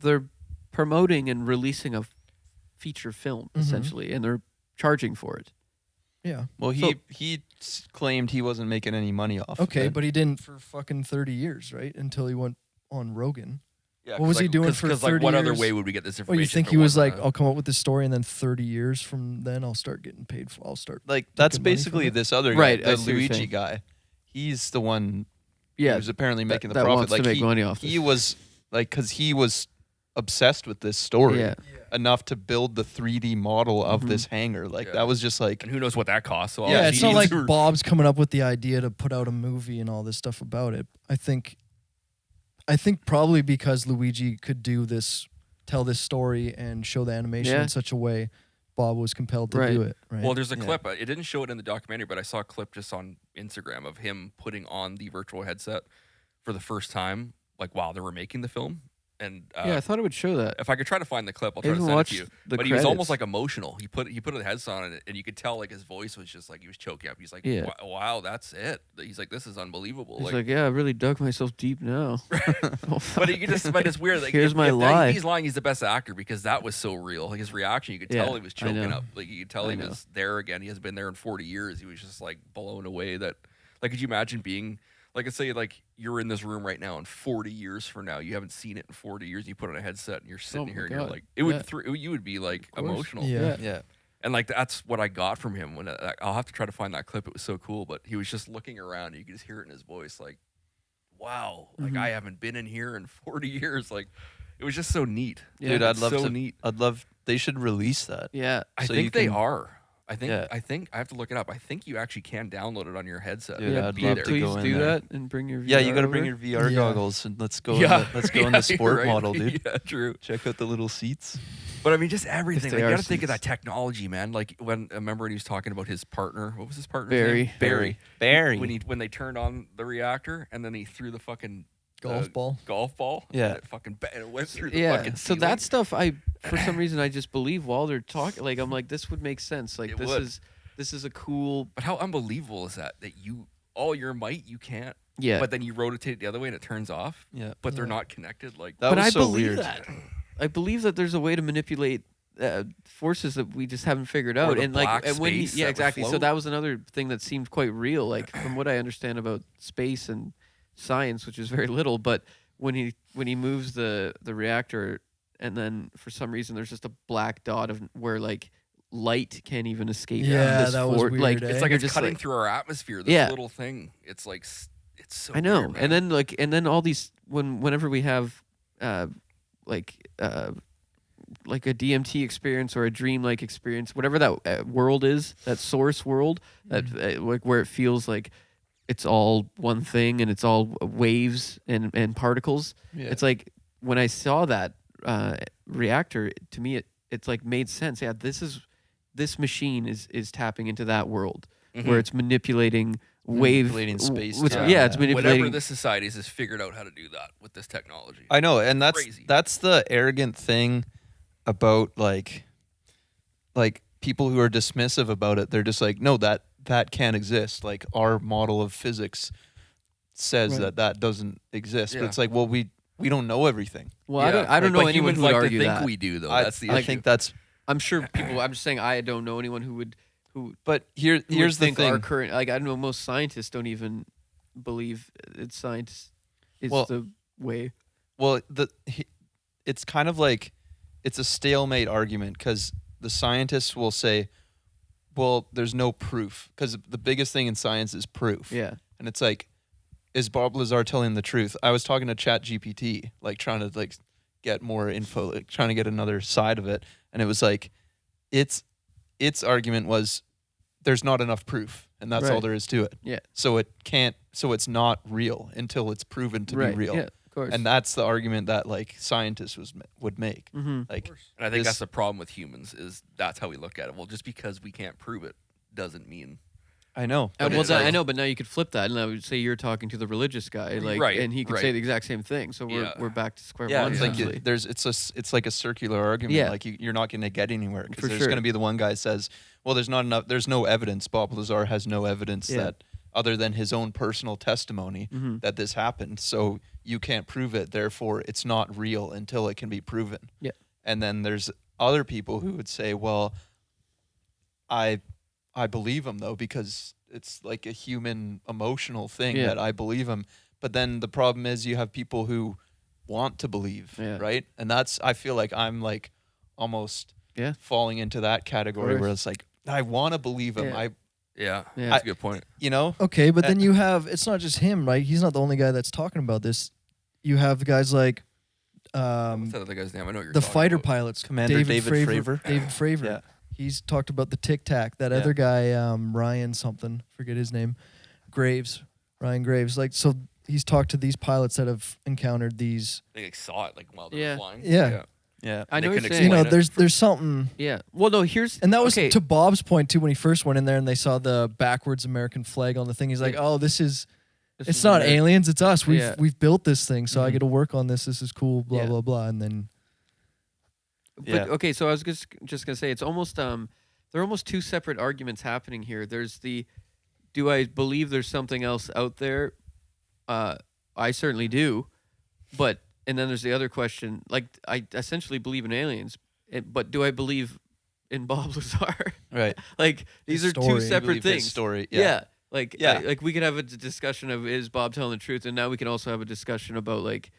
they're promoting and releasing a feature film Mhm. essentially, and they're charging for it. Yeah. Well, So- he claimed he wasn't making any money off. Okay, of it. but he didn't for fucking 30 years, right? Until he went on Rogan. Yeah, What was 'cause, he like, doing 'cause- for 'cause, like, 30 what other years? way would we get this Or information? you think if he it was like, wasn't I'll come up with this story, and then 30 years from then I'll start getting paid for. I'll start. like that's making money from basically it? this other guy, Right, I the see what you're Luigi saying. guy. He's the one. Yeah, who's apparently making the that profit. wants Like to make he, money off he this. was like because he was obsessed with this story Yeah. enough to build the 3D model of Mhm. this hangar. Like Yeah. that was just like and who knows what that costs? So Yeah, it's not like geez. Bob's coming up with the idea to put out a movie and all this stuff about it. I think probably because Luigi could tell this story and show the animation Yeah. in such a way, Bob was compelled to Right. do it. Right. Well, there's a Yeah. clip. It didn't show it in the documentary, but I saw a clip just on Instagram of him putting on the virtual headset for the first time, like while they were making the film. And yeah, I thought it would show that. if I could try to find the clip, I'll I try to even send it watched to you. the But he was almost credits. like emotional. He put the headset on and you could tell like his voice was just like he was choking up. He's like, Yeah. wow, that's it. He's like, this is unbelievable. He's like, yeah, I really dug myself deep now. But you can just, but it's weird. Like, Here's my if lie. he's lying. He's the best actor because that was so real. Like his reaction, you could Yeah, tell he was I know. choking up. Like you could tell I he know. was there again. He hasn't been there in 40 years. He was just like blown away. That, like, could you imagine being like, let's say like you're in this room right now, and 40 years from now, you haven't seen it in 40 years. You put on a headset and you're sitting my here, and you're God. like, it would Yeah. you would be like course. emotional. Yeah. yeah. And like that's what I got from him when I'll have to try to find that clip. It was so cool, but he was just looking around. You could just hear it in his voice, like, "Wow, like I haven't been in here in 40 years." Like, it was just so neat, Dude. I'd love so to. neat. I'd love. They should release that. Yeah. I So think you they can- are. I think. Yeah. I think I have to look it up. I think you actually can download it on your headset. Dude, Yeah, I'd Be love there. to please go in do there. that and bring your VR Yeah, you got to bring over. your VR Yeah. goggles and let's go. Yeah, Let's go in the you're sport right. model, dude. Yeah, true. Check out the little seats. But I mean, just everything. they Like, you are got to think of that seats. technology, man. Like when I remember when he was talking about his partner. What was his partner's Barry. name? Barry. Barry. When they turned on the reactor and then he threw the fucking Golf ball. golf ball. Yeah. And it fucking and it went through the Yeah. fucking So ceiling. that stuff, I for some reason I just believe while they're talking. Like I'm like, this would make sense. Like It this would. is a cool. But how unbelievable is that? That you all your might you can't. Yeah. But then you rotate it the other way and it turns off. Yeah. But they're not connected. Like That but was I so believe weird. that. I believe that there's a way to manipulate forces that we just haven't figured Or out. the And like, black and when he, space yeah, that would exactly. So float. that was another thing that seemed quite real. Like from what I understand about space and science, which is very little, but when he moves the reactor, and then for some reason there's just a black dot of where like light can't even escape. Yeah, this that was weird, Like eh? it's like you're it's just cutting like, through our atmosphere. This Yeah. little thing. It's like it's so. I know. weird, man. And then all these whenever we have like a DMT experience or a dream-like experience, whatever that world is, that source world, that like where it feels like it's all one thing and it's all waves and particles. Yeah. It's like when I saw that reactor, to me it's like made sense. Yeah, this machine is tapping into that world where it's manipulating wave Manipulating space which- time. yeah, it's Yeah. manipulating. Whatever the societies has figured out how to do that with this technology. I know, and Crazy. that's the arrogant thing about like people who are dismissive about it. They're just like, no, that can't exist. Like our model of physics says Right. that doesn't exist. Yeah. But it's like, well, we don't know everything. Well, I don't know but anyone humans who would like argue to think that. we do though. I, That's the I issue. think that's. I'm sure people. I'm just saying I don't know anyone who But here's here's the think thing. our current. Like I don't know, most scientists don't even believe it's science is Well- the way. Well, it's kind of like it's a stalemate argument because the scientists will say, well, there's no proof because the biggest thing in science is proof. Yeah. And it's like, is Bob Lazar telling the truth? I was talking to ChatGPT, like trying to like get more info, like trying to get another side of it. And it was like, its argument was there's not enough proof and that's all Right. there is to it. Yeah. So it's not real until it's proven to Right. be real. Yeah. Of course. And that's the argument that like scientists would make. Mm-hmm. Like, And I think this- that's the problem with humans is that's how we look at it. Well, just because we can't prove it doesn't mean I know. But well, it's I like- know, but now you could flip that, and I would say you're talking to the religious guy, like, Right, and he could right. say the exact same thing. So Yeah. we're back to square Yeah, one. it's like essentially. it's like a circular argument. Yeah. Like you're not going to get anywhere because For there's sure. going to be the one guy says, well, there's not enough. There's no evidence. Bob Lazar has no evidence Yeah. that other than his own personal testimony Mm-hmm. that this happened. So you can't prove it. Therefore, it's not real until it can be proven. Yeah. And then there's other people who would say, well, I believe him though because it's like a human emotional thing Yeah. that I believe him. But then the problem is you have people who want to believe, Yeah. right? And I feel like I'm like almost Yeah. falling into that category course. where it's like I want to believe him. Yeah. yeah. Yeah. That's a good point. Okay, but then you have, it's not just him, right? He's not the only guy that's talking about this. You have guys like What's that other guy's name? I know what you're the talking fighter about. pilots, Commander David Fravor. David Fravor. Yeah. He's talked about the Tic Tac. That Yeah. other guy, Ryan something, forget his name, Ryan Graves. Like, so he's talked to these pilots that have encountered these. They like, saw it like while they Yeah. were flying. Yeah. Yeah. I They know what couldn't you're saying. You know, Explain it. there's something. Yeah. Well, no. Here's And that was okay. to Bob's point too when he first went in there and they saw the backwards American flag on the thing. He's like, Yeah. "Oh, it's This not is America. aliens, it's us. Yeah. We've built this thing, so I Mhm. get to work on this. This is cool. Blah Yeah. blah blah." And then But Yeah. okay, so I was just gonna say it's almost there are almost two separate arguments happening here. There's the do I believe there's something else out there? I certainly do, but and then there's the other question. Like I essentially believe in aliens, but do I believe in Bob Lazar? Right. Like these His are two story. separate Believe his things. story. Yeah. Yeah. Like Yeah. like we could have a discussion of is Bob telling the truth, and now we can also have a discussion about like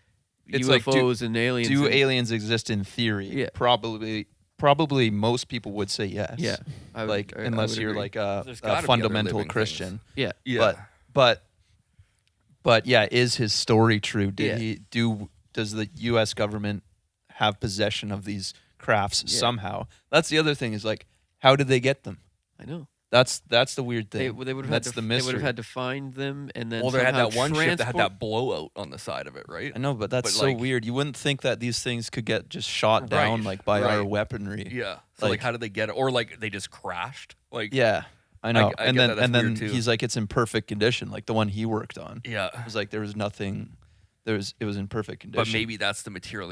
It's like, UFOs and aliens. Do and- aliens exist in theory? Yeah. Probably probably most people would say yes. Yeah. I would- Like I unless would you're agree. like There's a gotta be other fundamental living Christian. Yeah. Yeah. But yeah, is his story true? Yeah. Does the US government have possession of these crafts Yeah. somehow? That's the other thing is like, how did they get them? I know. That's the weird They thing. would have had That's to. the They mystery. would have had to find them and then. Well, they had somehow that one ship that had transport- that blowout on the side of it, right? I know, but that's But, so like- weird. You wouldn't think that these things could get just shot down Right, like by our right. weaponry. Yeah. So like, Like- how did they get it? Or like they just crashed? Like Yeah, I know. I and get then that. That's and then weird, too. he's like, it's in perfect condition, like the one he worked on. yeah. It was like there was nothing. It was in perfect condition. But maybe that's the material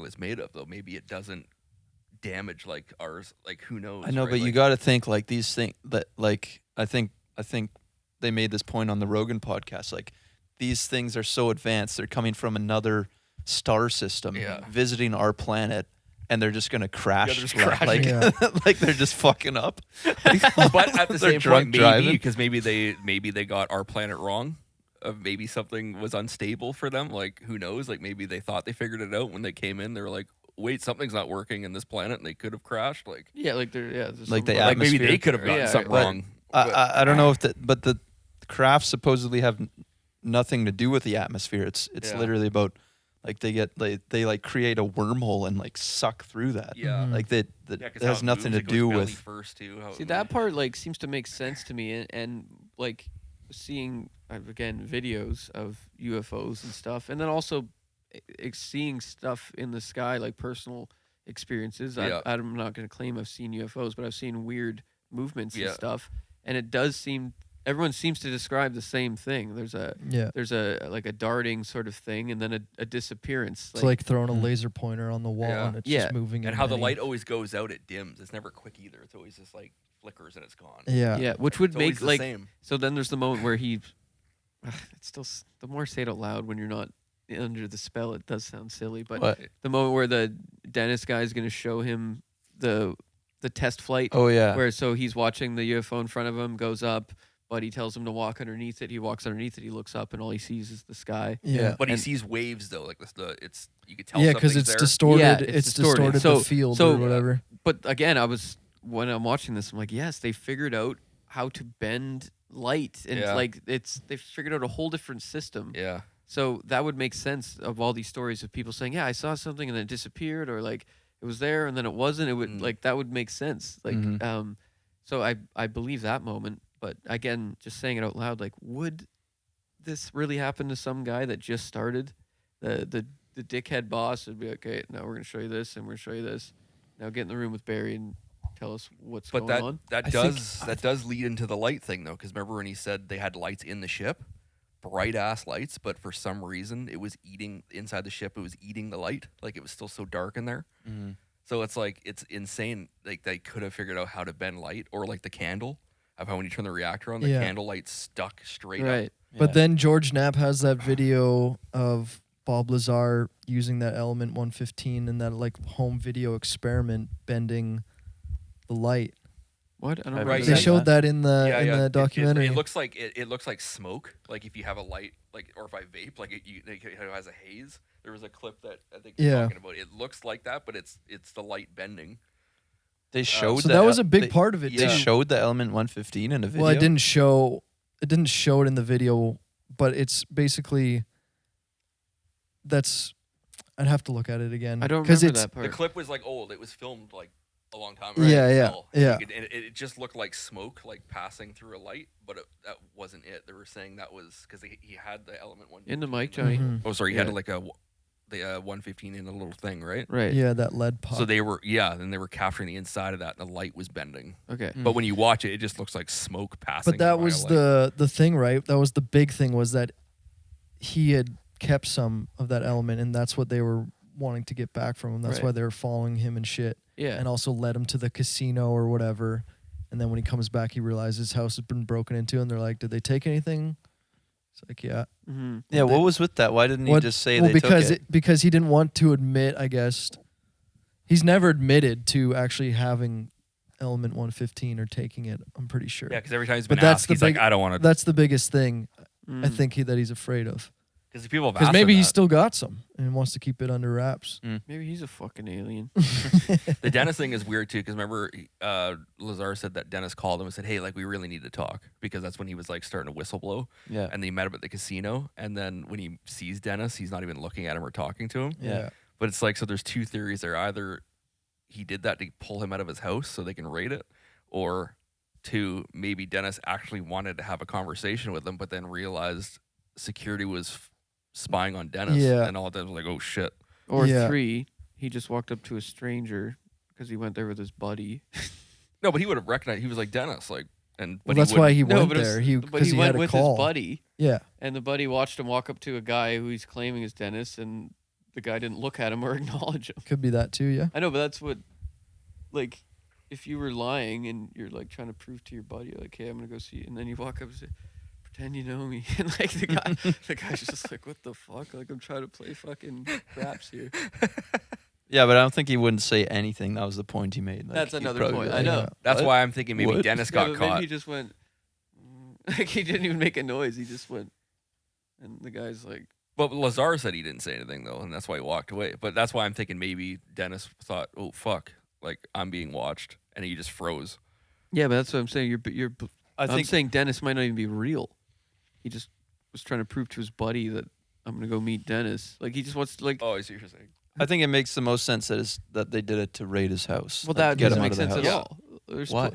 it's made of, though. Maybe it doesn't damage like ours. Like who knows? I know, right? but you Like, got to think like these things that like I think they made this point on the Rogan podcast. Like these things are so advanced, they're coming from another star system, Yeah. visiting our planet, and they're just gonna crash. they're just like, crashing. like they're just fucking up. But at the They're same drunk point, maybe driving. because maybe they got our planet wrong. Maybe something was unstable for them. Like who knows? Like maybe they thought they figured it out when they came in. They were like, "Wait, something's not working in this planet," and they could have crashed. Like, Yeah, like there. Yeah. there's Like some- the like maybe atmosphere. they could have gotten Yeah, something but- wrong. I don't know if but the crafts supposedly have nothing to do with the atmosphere. It's Yeah. literally about like they like create a wormhole and like suck through that. Yeah. Like that Yeah, 'cause it how has nothing moves, to it goes do belly with. first too. How See, it that moves. part like seems to make sense to me, and like seeing again videos of UFOs and stuff, and then also seeing stuff in the sky, like personal experiences. Yeah. I'm not going to claim I've seen UFOs, but I've seen weird movements Yeah. and stuff, and it does seem everyone seems to describe the same thing. There's a like a darting sort of thing, and then a disappearance. It's like throwing a laser pointer on the wall Yeah. and it's Yeah. just moving. And in how the many- light always goes out, it dims. It's never quick either. It's always just like flickers and it's gone. Yeah. which would It's always make the like same. so. Then there's the moment where he. It's still the more I say it out loud when you're not under the spell, it does sound silly, but What? the moment where the dentist guy is going to show him the test flight, Oh yeah. where so he's watching the UFO in front of him, goes up, but he tells him to walk underneath it. He walks underneath it. He looks up, and all he sees is the sky. Yeah. But he And- sees waves though, like it's you could tell. Yeah, because something's it's there. distorted. Yeah, it's it's distorted, distorted. the field So- or whatever. But again, when I'm watching this, I'm like, yes, they figured out how to bend light, and Yeah. like they figured out a whole different system. Yeah. So that would make sense of all these stories of people saying, yeah, I saw something and then it disappeared, or like it was there and then it wasn't. It would Mm. like that would make sense. Like, Mhm. so I believe that moment. But again, just saying it out loud, like, would this really happen to some guy that just started? The dickhead boss would be like, okay, now we're gonna show you this and we're gonna show you this. Now get in the room with Barry and tell us what's But going on. I think- that does lead into the light thing though, because remember when he said they had lights in the ship, bright ass lights, but for some reason it was eating inside the ship. It was eating the light, like it was still so dark in there. Mhm. So it's like it's insane. Like they could have figured out how to bend light, or like the candle of how when you turn the reactor on, the Yeah. candle light stuck straight Right. up. But Yeah. then George Knapp has that video of Bob Lazar using that element 115 and that like home video experiment bending the light. What? I don't Right. remember They that. showed that in the It- documentary. It looks like it looks like smoke. Like if you have a light, like or if I vape, like it has a haze. There was a clip that I think you're Yeah. talking about. It looks like that, but it's the light bending. They showed so that was a big they, part of it. They too. showed the element 115 in a video. Well, it didn't show it in the video, but it's basically that's I'd have to look at it again. I don't 'cause remember it's, that part. The clip was like old. It was filmed like a long time. Yeah, yeah, still. yeah. It just looked like smoke, like passing through a light, but that wasn't it. They were saying that was because he had the element one In the mic, in the- Johnny. Mhm. Oh, sorry, he Yeah. had like the 115 in a little thing, right? Right. Yeah, that lead pop. So they were then they were capturing the inside of that, and the light was bending. Okay. But when you watch it, it just looks like smoke passing. but that by was a light. the thing, right? That was the big thing, was that he had kept some of that element, and that's what they were wanting to get back from him. That's Right. why they were following him and shit, Yeah. and also led him to the casino or whatever. And then when he comes back, he realizes his house has been broken into, and they're like, "Did they take anything?" It's like, "Yeah." Mm-hmm. Yeah, what was with that? Why didn't he What- just say well, they because took it? because he didn't want to admit, I guess. He's never admitted to actually having element 115 or taking it. I'm pretty sure. Yeah, because every time he's But been that's asked, the he's big- like, I don't want to. That's the biggest thing I Mm. think that he's afraid of. Because people have Because asked maybe him he's that. still got some and wants to keep it under wraps. Maybe he's a fucking alien. The Dennis thing is weird too, because remember, Lazar said that Dennis called him and said, "Hey, like we really need to talk," because that's when he was like starting to whistleblow. Yeah. And then he met him at the casino, and then when he sees Dennis, he's not even looking at him or talking to him. Yeah. But it's like, so there's two theories there: either he did that to pull him out of his house so they can raid it, or two, maybe Dennis actually wanted to have a conversation with him, but then realized security was spying on Dennis, Yeah. and all that was like, oh shit. Or Yeah. 3, he just walked up to a stranger because he went there with his buddy. No, but he would have recognized. He was like Dennis, like, and Well, but that's why he No, went but it was- there. but Because he he went had a with call. his buddy, Yeah. and the buddy watched him walk up to a guy who he's claiming is Dennis, and the guy didn't look at him or acknowledge him. Could be that too. Yeah. I know, but that's what, like, if you were lying and you're like trying to prove to your buddy, like, hey, I'm gonna go see, and then you walk up and say, pretend you know me, and like the guy's just like, what the fuck? Like, I'm trying to play fucking craps here. Yeah, but I don't think he wouldn't say anything. That was the point he made. Like, That's he'd another probably point. be I like, know. Yeah. that's What? why I'm thinking maybe What? Dennis Yeah, got but maybe caught. he just went, like, he didn't even make a noise. He just went, and the guy's like, But Lazar said he didn't say anything though, and that's why he walked away. But that's why I'm thinking maybe Dennis thought, oh fuck, like I'm being watched, and he just froze. yeah, but that's what I'm saying. I'm think saying Dennis might not even be real. He just was trying to prove to his buddy that I'm gonna go meet Dennis. Like, he just wants to, like, Oh, I see what you're saying. I think it makes the most sense that they did it to raid his house. well, like, that get doesn't him make out of the sense at house. all. There's Why?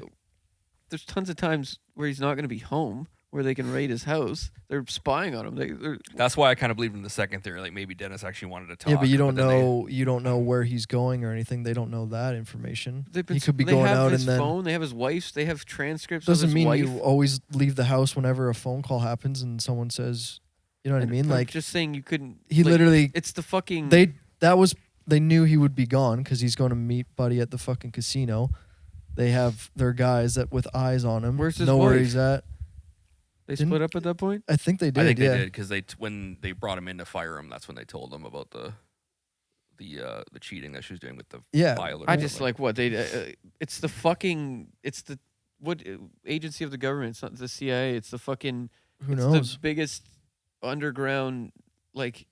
There's tons of times where he's not gonna be home, where they can raid his house. They're spying on him. They're That's why I kind of believed in the second theory. Like maybe Dennis actually wanted to talk. Yeah, but you don't then know. You don't know where he's going or anything. They don't know that information. They've been, He could be they going have out his and then phone. They have his wife's. They have transcripts. doesn't of his mean wife. you always leave the house whenever a phone call happens and someone says, you know what I mean? I'm Like just saying, you couldn't. he like, literally It's the fucking. they knew he would be gone because he's going to meet Buddy at the fucking casino. They have their guys that with eyes on him. Where's his know where wife? he's at. They didn't- split up at that point. I think they did. I think yeah. they did because when they brought him in to fire him, that's when they told him about the cheating that she was doing with the Yeah. file. Or I just something. like what they. It's the fucking. It's the what agency of the government? It's not the CIA. It's the fucking. Who it's knows? The biggest underground. Like,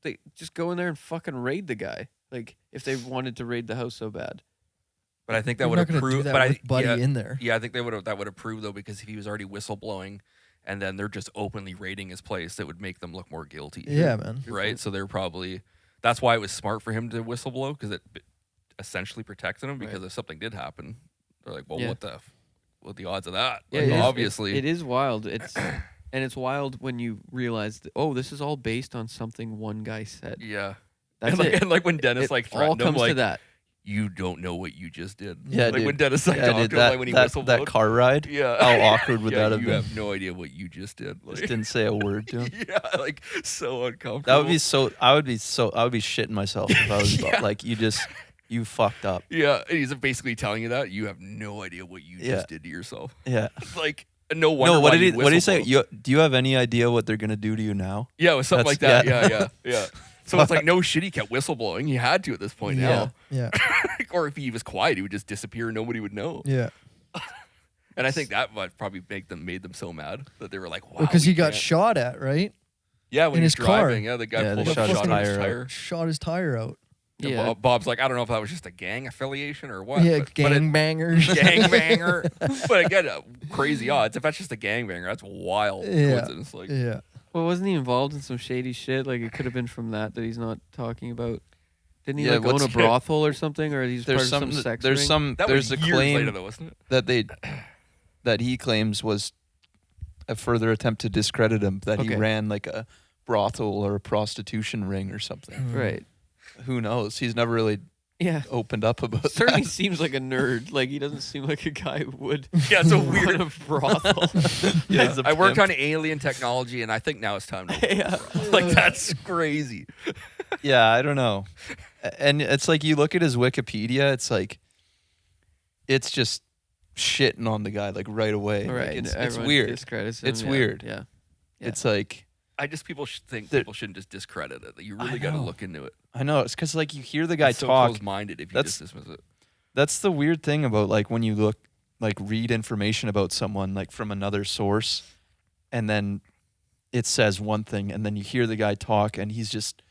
they just go in there and fucking raid the guy. Like, if they wanted to raid the house so bad. But I think that They're would not have gonna do proved. that But with Buddy in there. Yeah, I think that would have proved though, because if he was already whistleblowing, and then they're just openly raiding his place, that would make them look more guilty. Yeah, man. Right. So they're probably. That's why it was smart for him to whistleblow, because it essentially protected him. Because Right. if something did happen, they're like, well, Yeah. what the odds of that? Yeah, Like, it is- obviously. it is wild. It's and it's wild when you realize that, oh, this is all based on something one guy said. Yeah. That's and, like, it. and like when Dennis It like all threatened him, comes like to that. you don't know what you just did. Yeah, like dude. when Dennis like Yeah, talked dude, to him, like when he that whistleblowed. car ride. Yeah. How awkward would Yeah, that have you been? have no idea what you just did. Just Like, didn't say a word to him. yeah, like so uncomfortable. That would be so. I would be shitting myself if I was Yeah. like you fucked up. Yeah, and he's basically telling you that you have no idea what you Yeah. just did to yourself. Yeah. Like no wonder. No, what why did he? you What did he say? whistleblow. Do you have any idea what they're gonna do to you now? Yeah, it was something That's- like that. Yeah. So it's like no shit. He kept whistleblowing. He had to at this point Yeah. now. Yeah. Or if he was quiet, he would just disappear and nobody would know. Yeah. And I think that might probably made them so mad that they were like, "Wow." Because we he got can't- shot at, right? Yeah, when in he was his car. driving. Yeah, the guy Yeah, they pulled up, shot his shot his tire tire. out. Shot his tire out. And Yeah. Bob's like, I don't know if that was just a gang affiliation or what. Yeah, but it- gangbangers. gangbanger. But again, crazy odds. If that's just a gangbanger, that's wild Yeah. coincidence. Like, Yeah. Well, wasn't he involved in some shady shit? Like, it could have been from that he's not talking about. Didn't he Yeah, like own what's- a brothel or something, or he's part There's of some. some sex There's ring? some. that There's was a years claim later, though, wasn't it? that he claims was a further attempt to discredit him. That he Okay. ran like a brothel or a prostitution ring or something. Right. Who knows? He's never really Yeah. opened up about Certainly that. seelike a nerd. Like, he doesn't seem like a guy who would Yeah, it's a run weird. a brothel. Yeah, he's a I worked pimp. on alien technology, and I think now it's time to. Yeah. Like that's crazy. Yeah, I don't know. And it's like you look at his Wikipedia, it's like it's just shitting on the guy like right away. Like, Right. it's everyone weird. discredits him, It's yeah. weird. Yeah. It's like I just people think There- people shouldn't just discredit it. That you I really got to know. look into it. I know it's because like you hear the guy It's so talk. close-minded if you That's- just dismiss it. That's the weird thing about like when you read information about someone like from another source, and then it says one thing, and then you hear the guy talk, and he's just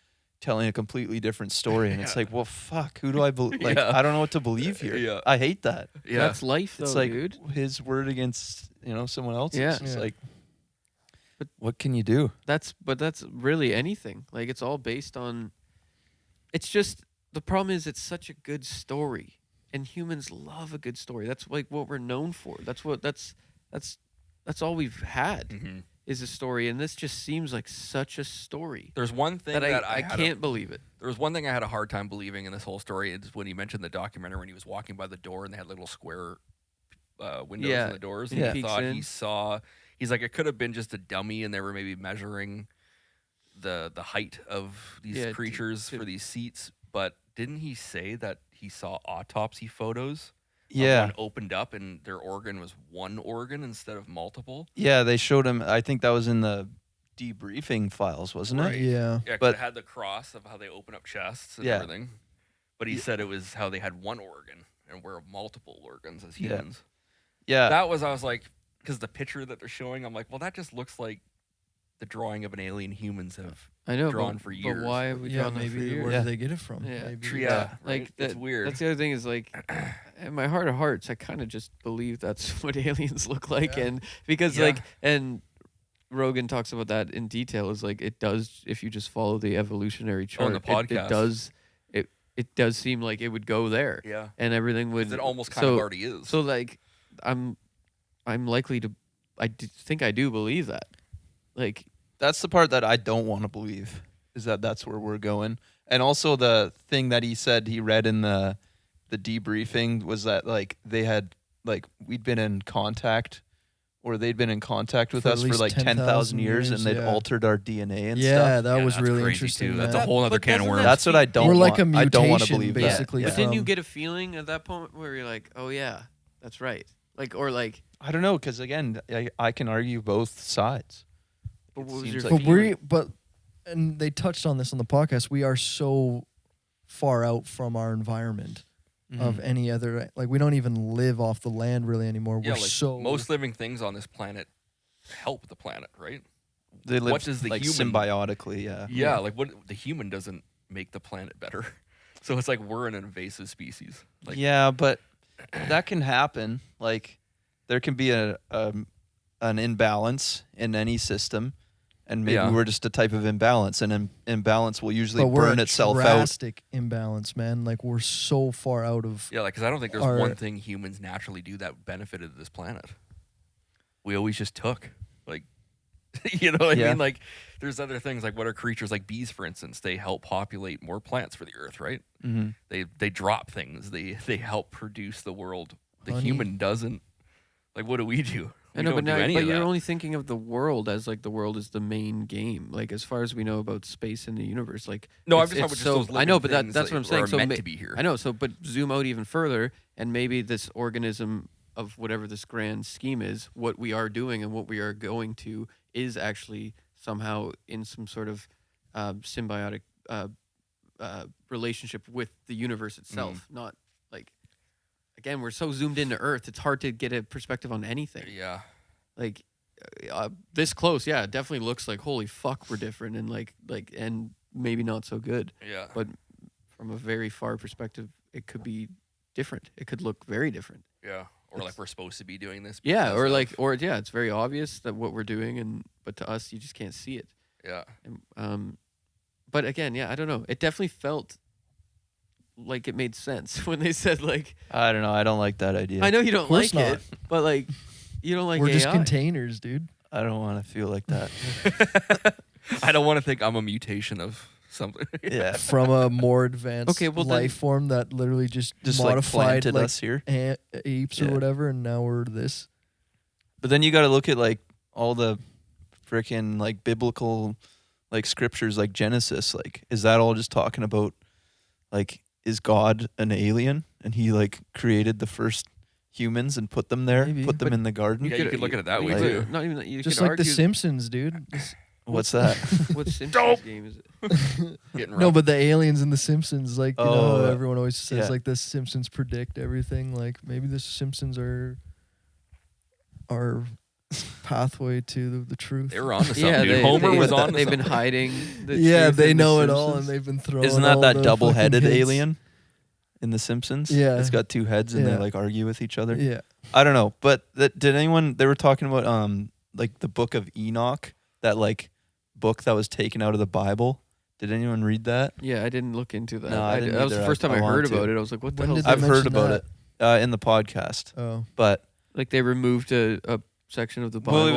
telling a completely different story, and it's like, well, fuck, who do I believe? Like, Yeah. I don't know what to believe here. Yeah. I hate that. Yeah. That's life, though, It's like dude. his word against someone else's. Yeah. It's Yeah. like, But- what can you do? That's really anything. Like, it's all based on. It's just the problem is it's such a good story, and humans love a good story. That's like what we're known for. That's all we've had Mhm. is a story, and this just seems like such a story There's one thing that that I had can't believe it. There was one thing I had a hard time believing in this whole story. It's when he mentioned the documentary when he was walking by the door and they had little square windows Yeah. in the doors. And And he he peeks thought in. he saw. He's like, it could have been just a dummy, and they were maybe measuring the height of these Yeah, creatures for these seats. But didn't he say that he saw autopsy photos? Yeah. One opened up and their organ was one organ instead of multiple. Yeah, they showed him. I think that was in the debriefing files, wasn't Right. it? Yeah. Yeah, 'cause But- it had the cross of how they open up chests and Yeah. everything. But he said it was how they had one organ and we're multiple organs as Yeah. humans. Yeah. That was, I was like, because the picture that they're showing, I'm like, well, that just looks like the drawing of an alien humans have. I know, Drawn but, for but years. why have we Yeah, drawn that for maybe years? where Yeah. did they get it from? Yeah. Maybe. Yeah, Like right? that, It's weird. That's the other thing is like, in my heart of hearts, I kind of just believe that's what aliens look like, Yeah. and because Yeah. like, and Rogan talks about that in detail. Is like it does if you just follow the evolutionary chart. On the podcast. It does seem like it would go there, Yeah. and everything would. 'Cause it almost kind of so- already is. So like, I'm likely to. Think I do believe that. Like, That's the part that I don't want to believe, is that that's where we're going. And also the thing that he said he read in the debriefing was that like they had like we'd been in contact, or they'd been in contact with For at us for least like 10,000 years, and they'd yeah. altered our DNA and Yeah, stuff. that Yeah, was that's really crazy, interesting. too. That's man. a whole other But can of doesn't worms. that That's what I don't We're want. like a I don't want to mutation, believe that. basically. but didn't you from- get a feeling at that point where you're like, oh yeah, that's right, like or like. I don't know, because again, I can argue both sides. But It what was seems your like- feeling? and they touched on this on the podcast. We are so far out from our environment of any other. Like we don't even live off the land really anymore. Yeah, We're like so most living things on this planet help the planet, right? They live What does the like human- symbiotically, yeah. Yeah, like what the human doesn't make the planet better. So it's like we're an invasive species. Like Yeah, but that can happen. Like there can be an imbalance in any system, and maybe Yeah. we're just a type of imbalance, and imbalance will usually but we're burn a itself out. drastic imbalance, man. Like we're so far out of. Yeah, like because I don't think there's Our- one thing humans naturally do that benefited this planet. We always just took, like, you know what I Yeah. mean? Like, there's other things like what are creatures like bees, for instance? They help populate more plants for the earth, right? Mm-hmm. They drop things. They help produce the world. The Honey. human doesn't. Like, what do we do? I We know, don't but do now, any but of you're that. only thinking of the world as like the world is the main game. Like as far as we know about space and the universe, like No, I'm it's- just talking about it's just those I living know, but things that's what I'm saying. are So meant ma- to be here. I know. So, but zoom out even further, and maybe this organism of whatever this grand scheme is, what we are doing and what we are going to is actually somehow in some sort of symbiotic relationship with the universe itself. Not like again, we're so zoomed into Earth, it's hard to get a perspective on anything. Yeah. Like this close, yeah, it definitely looks like holy fuck, we're different and like and maybe not so good. Yeah. But from a very far perspective, it could be different. It could look very different. Yeah. Or like It's- we're supposed to be doing this. Yeah, because or of- like it's very obvious that what we're doing, and but to us, you just can't see it. Yeah. And, but again, yeah, I don't know. It definitely felt like it made sense when they said like, I don't know. I don't like that idea. I know you don't course like not. it, but like you don't like we're AI. just containers, dude. I don't want to feel like that. I don't want to think I'm a mutation of something. Yeah. From a more advanced Okay, well then- life form that literally just Just like modified planted like us here. apes or Yeah. whatever, and now we're this. But then you got to look at like all the freaking like biblical like scriptures like Genesis. Like, is that all just talking about like, is God an alien and he like created the first humans and put them there, Maybe. put them But in the garden? Yeah, you could look at it that way, could- too. Not even that. You Just could like argue, The Simpsons, dude. What's that? what Simpsons game is it? Getting No, rough. but the aliens in The Simpsons, like, you know, Oh, how everyone always says, yeah. like, the Simpsons predict everything. Like, maybe the Simpsons are pathway to the truth. They were on to something, Yeah, dude. Homer was on to They've been something. hiding. The Yeah, truth they in The know it all, and Simpsons. they've been throwing. Isn't all that the double-headed fucking hints. alien in The Simpsons? Yeah. It's got two heads and they Yeah. like argue with each other. Yeah. I don't know, but did anyone? They were talking about like the Book of Enoch, that like book that was taken out of the Bible. Did anyone read that? Yeah, I didn't look into that. No, I didn't That was the either. first time I I heard want to. about it. I was like, what the When hell? did Is they I've that? heard mention about it in the podcast, Oh. but Like they removed a section of the Bible. well,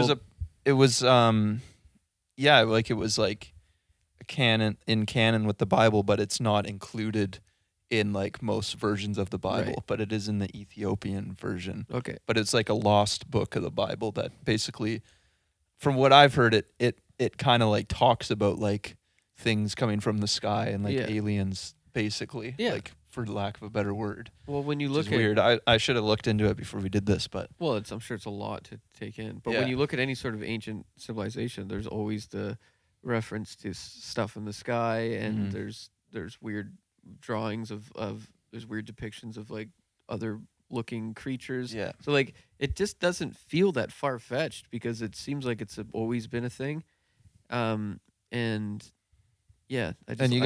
it was yeah, like it was like a canon with the Bible, but it's not included in like most versions of the Bible, Right. but it is in the Ethiopian version. Okay. But it's like a lost book of the Bible that basically, from what I've heard, it kind of like talks about like things coming from the sky and like Yeah. aliens, basically. Yeah. Like, for lack of a better word. Well, when you Which look is at weird. I should have looked into it before we did this, but well, I'm sure it's a lot to take in. But Yeah. when you look at any sort of ancient civilization, there's always the reference to stuff in the sky, and Mhm. there's weird drawings of there's weird depictions of like other looking creatures. yeah. So like it just doesn't feel that far fetched because it seems like it's always been a thing. And yeah, And you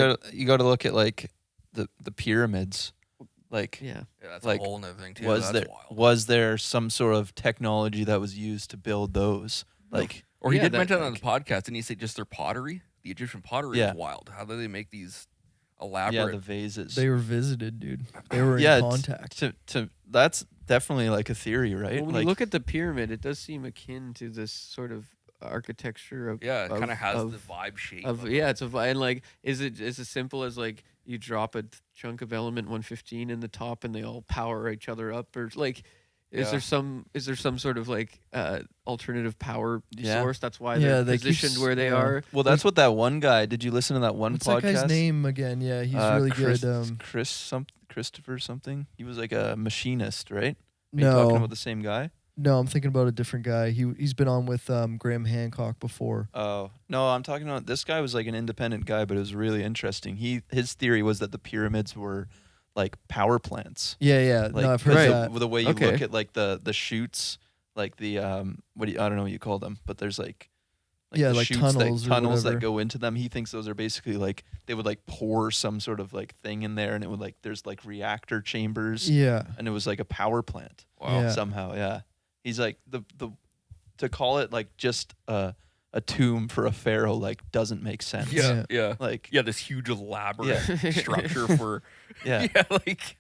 got to look at like the pyramids, like yeah. Yeah, that's Like, a whole nother thing too. was That's there wild. was there some sort of technology that was used to build those? Like Or he Yeah, did that, mention on the like- podcast, didn't he say just their pottery? The Egyptian pottery Yeah. is wild. How do they make these yeah, elaborate? the vases. They were visited, dude. They were Yeah, in it's- contact. to that's definitely like a theory, right? Well, when like you look at the pyramid, it does seem akin to this sort of architecture of yeah, it kind of has of- the vibe shape. of of yeah, it's a and like is it as simple as like you drop a chunk of element 115 in the top and they all power each other up, or like is Yeah. there some sort of like alternative power Yeah. source? That's why Yeah, they're they keep positioned where they yeah. are. well, that's what that one guy. Did you listen to that one What's podcast? that guy's name again? Yeah, he's really good. Christopher something. He was like a machinist, right? Are you talking No, about the same guy? no, I'm thinking about a different guy. He's been on with Graham Hancock before. Oh no, I'm talking about this guy was like an independent guy, but it was really interesting. His theory was that the pyramids were like power plants. Yeah, yeah. Like No, I've heard Right. that. the way you Okay. look at like the chutes, like the I don't know what you call them, but there's like Yeah, the like chutes tunnels or tunnels that whatever. go into them. He thinks those are basically like they would like pour some sort of like thing in there, and it would like there's like reactor chambers, Yeah, and it was like a power plant wow. Yeah. somehow. Yeah, he's like the to call it like just a tomb for a pharaoh like doesn't make sense. Yeah, yeah, like yeah. This huge elaborate Yeah. structure for yeah. like.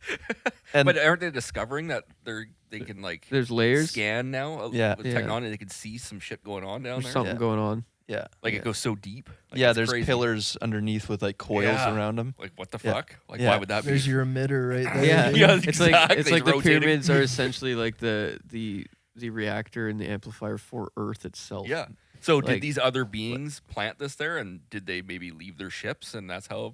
And but aren't they discovering that they can like There's layers. scan now? Yeah. with Yeah. technology, they can see some shit going on down There's there. something Yeah. going on. yeah. Like Yeah. it goes so deep. Like, Yeah, it's there's crazy. pillars underneath with like coils Yeah. around them. Like what the Yeah. fuck? Like Yeah. why would that there's be? your emitter right there. Yeah, dude. Yeah, It's exactly. like It's the rotating. pyramids are essentially like the reactor and the amplifier for Earth itself. Yeah. So Like- did these other beings plant this there, and did they maybe leave their ships, and that's how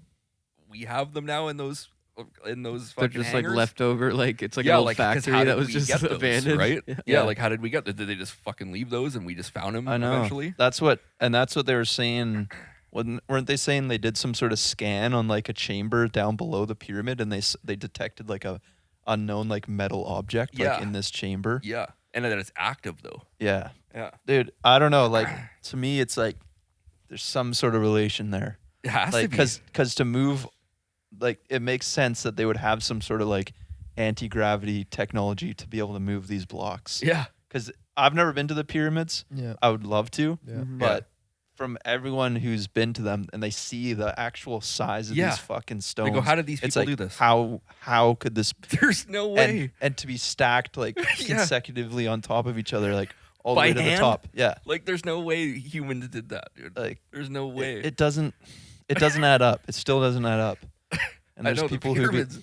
we have them now in those They're fucking just hangars? like leftover, like it's like Yeah, an old like, 'cause factory how that did was we just get those, abandoned, right? Yeah. Yeah, like how did we get them? Did they just fucking leave those and we just found them I know. eventually? That's what they were saying. Weren't they saying they did some sort of scan on like a chamber down below the pyramid, and they detected like a unknown like metal object Yeah. like in this chamber? Yeah. And then it's active though. Yeah, Yeah. dude. I don't know. Like to me, it's like there's some sort of relation there. It has Like to be. because to move, like it makes sense that they would have some sort of like anti-gravity technology to be able to move these blocks. Yeah. Because I've never been to the pyramids. Yeah, I would love to. yeah. Mhm. But from everyone who's been to them and they see the actual size of Yeah. these fucking They stones, go, how did these it's people like do this? how could this There's no way. and to be stacked like Yeah. consecutively on top of each other, like all By the way to hand? the top. Yeah, Like there's no way humans did that, dude. like There's no way. it doesn't add up. It still doesn't add up. And I there's know people the who pyramids.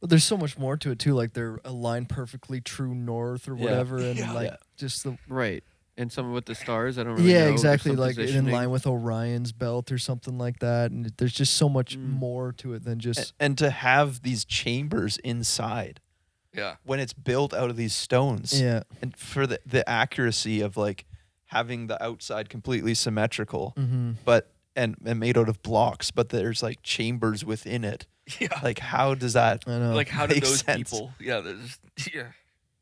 But there's so much more to it too. Like they're aligned perfectly true north or Yeah. whatever, and Yeah. like Yeah. just the Right. And some with the stars, I don't really know. yeah, There's exactly. some Like in positioning. line with Orion's belt or something like that. And there's just so much Mm. more to it than just and to have these chambers inside Yeah. when it's built out of these stones. yeah. And for the accuracy of like having the outside completely symmetrical, Mm-hmm. but and made out of blocks, but there's like chambers within it. Yeah. Like how does that I know. Like how did makes those sense. people? Yeah. There's yeah.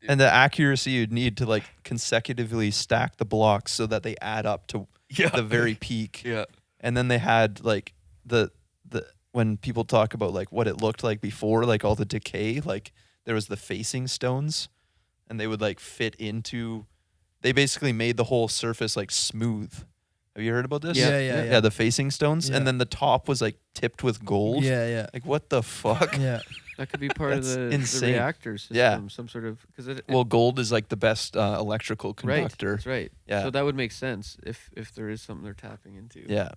And the accuracy you'd need to like consecutively stack the blocks so that they add up to the very peak. Yeah. And then they had like the when people talk about like what it looked like before, like all the decay, like there was the facing stones, and they would like fit into. They basically made the whole surface like smooth. Have you heard about this? Yeah. The facing stones, Yeah. and then the top was like tipped with gold. Yeah. Like what the fuck? Yeah. That could be part of That's the insane. reactor system. Yeah. Some sort of because Well, gold is like the best electrical conductor. That's right. Yeah. So that would make sense if there is something they're tapping into. Yeah,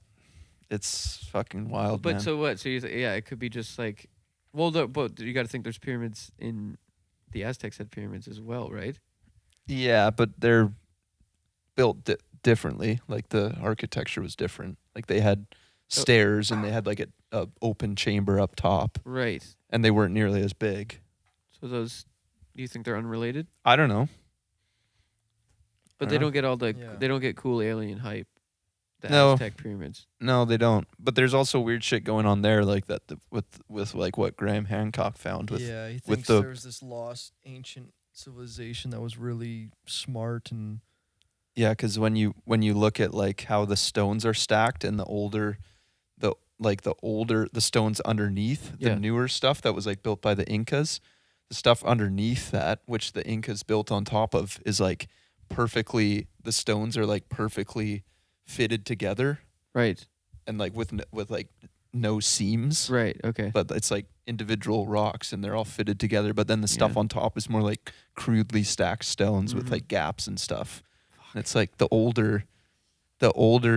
it's fucking wild, But man. so what? So it could be just like, well, but you got to think there's pyramids in the Aztecs had pyramids as well, right? Yeah, but they're built differently. Like the architecture was different. Like they had stairs and they had like a open chamber up top, Right. and they weren't nearly as big. So those, do you think they're unrelated? I don't know. But I they don't don't get all the Yeah. they don't get cool alien hype. The No. Aztec pyramids. No, they don't. But there's also weird shit going on there, like that with like what Graham Hancock found with. Yeah, he with thinks the- there was this lost ancient civilization that was really smart and Yeah, because when you look at like how the stones are stacked and the stones underneath the Yeah. newer stuff that was like built by the Incas, the stuff underneath that, which the Incas built on top of, is like perfectly. The stones are like perfectly fitted together Right. and like with like no seams. Right. Okay. But it's like individual rocks and they're all fitted together. But then the stuff Yeah. on top is more like crudely stacked stones with Mhm. like gaps and stuff. And it's like the older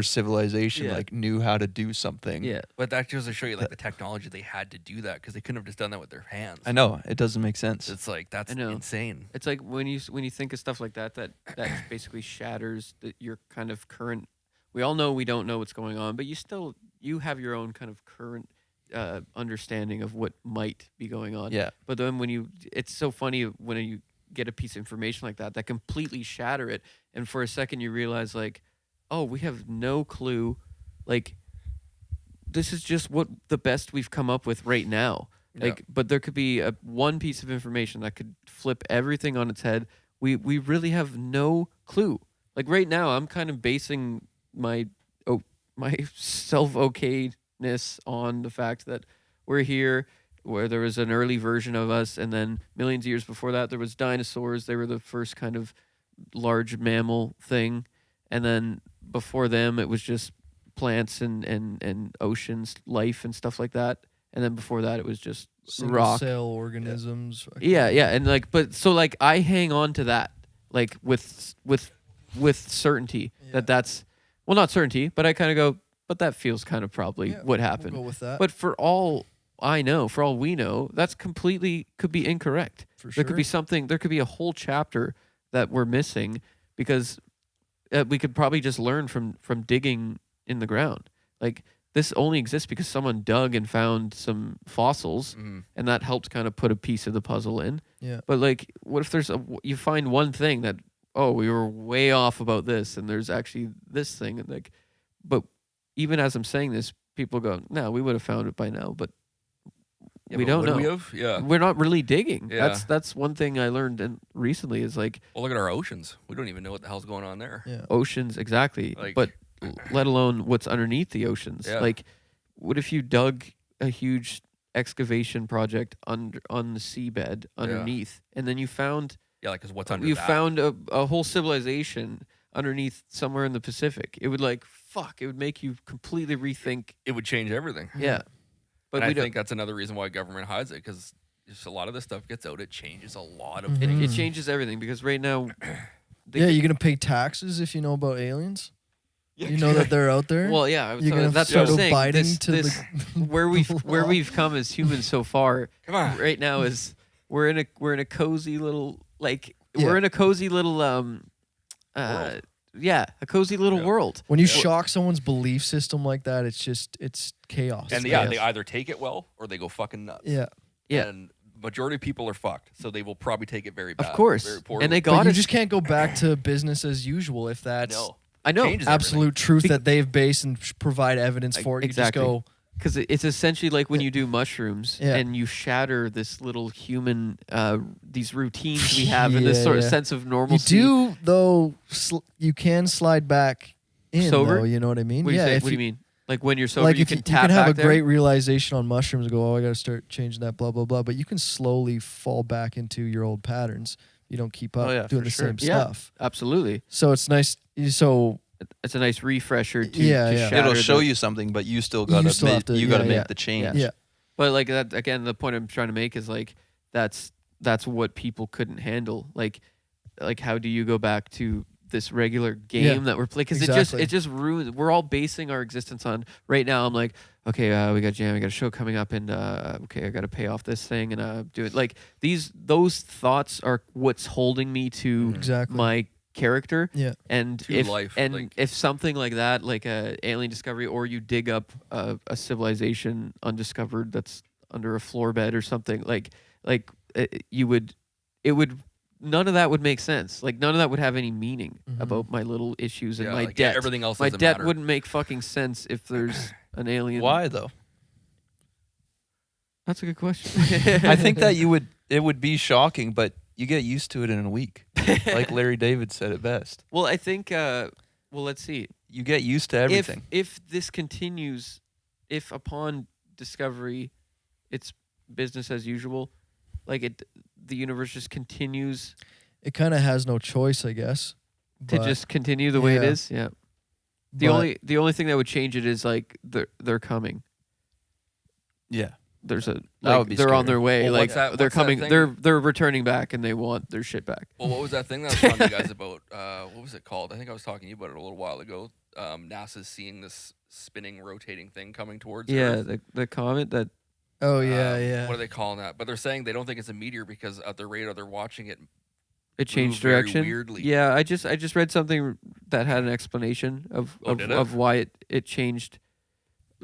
civilization Yeah. like knew how to do something. Yeah. But that goes to show you like the technology they had to do that because they couldn't have just done that with their hands. I know it doesn't make sense. It's like that's I know. insane. It's like when you think of stuff like that basically shatters your kind of current. We all know we don't know what's going on, but you have your own kind of current understanding of what might be going on. Yeah. But then it's so funny when you get a piece of information like that completely shatter it, and for a second you realize like, oh, we have no clue, like this is just what the best we've come up with right now. Like, but there could be one piece of information that could flip everything on its head. We really have no clue. Like right now, I'm kind of basing my self-okayness on the fact that we're here, where there was an early version of us, and then millions of years before that, there was dinosaurs. They were the first kind of large mammal thing, and then before them, it was just plants and oceans, life and stuff like that. And then before that, it was just single rock. cell organisms. Yeah, and like, but so like, I hang on to that, like with certainty that's well, not certainty, but I kind of go, but that feels kind of probably Yeah, what we'll happened. go with that. But for all I know, for all we know, that's completely could be incorrect. For There could be sure. something. There could be a whole chapter that we're missing because we could probably just learn from digging in the ground. Like this only exists because someone dug and found some fossils, and that helped kind of put a piece of the puzzle in. Yeah. But like, what if you find one thing that, oh, we were way off about this, and there's actually this thing, and like, but even as I'm saying this, people go, no, we would have found it by now, but Yeah, we but don't would know. We have? Yeah. We're not really digging. Yeah. That's one thing I learned recently is like Well, look at our oceans. We don't even know what the hell's going on there. Yeah. oceans exactly, Like- but let alone what's underneath the oceans. Yeah. Like, what if you dug a huge excavation project on the seabed underneath, and then you found Yeah, like, 'cause what's under you that? found a whole civilization underneath somewhere in the Pacific? It would it would make you completely rethink. It would change everything. Yeah, but And we I don't. think that's another reason why government hides it, because just a lot of this stuff gets out. It changes a lot of Mhm. things. It changes everything because right now, Yeah, you're gonna pay taxes if you know about aliens. You know that they're out there. well, yeah, you're gonna that's start what I'm saying. abiding This, to this, where we've come as humans so far Come on. right now is we're in a cozy little Yeah. we're in a cozy little World. yeah, a cozy little Yeah. world. when you shock someone's belief system like that, it's chaos. And It's they chaos. either take it well or they go fucking nuts. Yeah. Yeah. And majority of people are fucked, so they will probably take it very bad. Of course. Very poorly. And they But got you it. just can't go back to business as usual if that's no. I know. changes absolute truth Bec- that they've based and provide evidence for it. You Exactly. just go, Because it's essentially like when you do mushrooms Yeah. and you shatter this little human, these routines we have and this Yeah, sort of yeah. sense of You normalcy. do though. You can slide back in. Sober? Though, you know what I mean? What do you yeah. say? If What do you mean? Like when you're sober, like you if can you tap can have back a there? great realization on mushrooms and go, oh, I got to start changing that, blah blah blah. But you can slowly fall back into your old patterns. You don't keep up Oh, yeah, doing for the sure. same Yeah. stuff. Absolutely. So it's nice. So It's a nice refresher to, Yeah, to yeah. shatter It'll show the- you something, but you still You gotta still have to- you gotta yeah, make yeah. the change. yeah. But like that again, the point I'm trying to make is like that's what people couldn't handle. Like how do you go back to this regular game Yeah, that we're playing? Because exactly. it just ruins. We're all basing our existence on right now. I'm like, okay, we got jam, we got a show coming up, and okay, I got to pay off this thing and do it. Like those thoughts are what's holding me to Exactly. my character. Yeah. And To if life, and like- if something like that, like a alien discovery, or you dig up a civilization undiscovered that's under a floor bed or something, like it would none of that would make sense. Like none of that would have any meaning Mhm. about my little issues and my like, debt. everything else My doesn't debt matter. wouldn't make fucking sense if there's an alien. Why though? That's a good question. I think that it would be shocking, but you get used to it in a week. Like Larry David said it best. Well, I think. Well, let's see. You get used to everything. If this continues, if upon discovery, it's business as usual, like the universe just continues It kind of has no choice, I guess. to but- just continue the way it yeah. is. Yeah. The but- only thing that would change it is like they're coming. Yeah. There's a That like would be they're on scary. their way. Well, like what's that- they're what's that coming. thing? They're returning back and they want their shit back. Well, what was that thing that I was telling you guys about? What was it called? I think I was talking to you about it a little while ago. NASA's seeing this spinning, rotating thing coming towards Yeah, Earth. the comet that Oh yeah, yeah. What are they calling that? But they're saying they don't think it's a meteor because at the radar they're watching it. it changed very direction. weirdly. Yeah, I just read something that had an explanation of Oh, did it? of why it changed.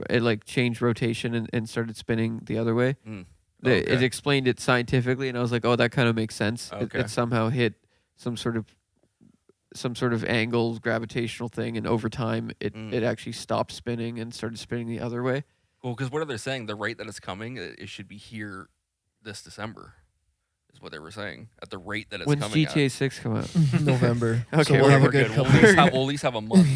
It like changed rotation and started spinning the other way. Mm. It Okay. explained it scientifically, and I was like, "Oh, that kind of makes sense." Okay. It somehow hit some sort of angle gravitational thing, and over time, it actually stopped spinning and started spinning the other way. Well, because what are they saying? The rate that it's coming, it should be here this December, is what they were saying. At the rate that it's When's coming GTA 6 come out? November. Okay, so we'll have a We're good good. couple. We'll at least have a month.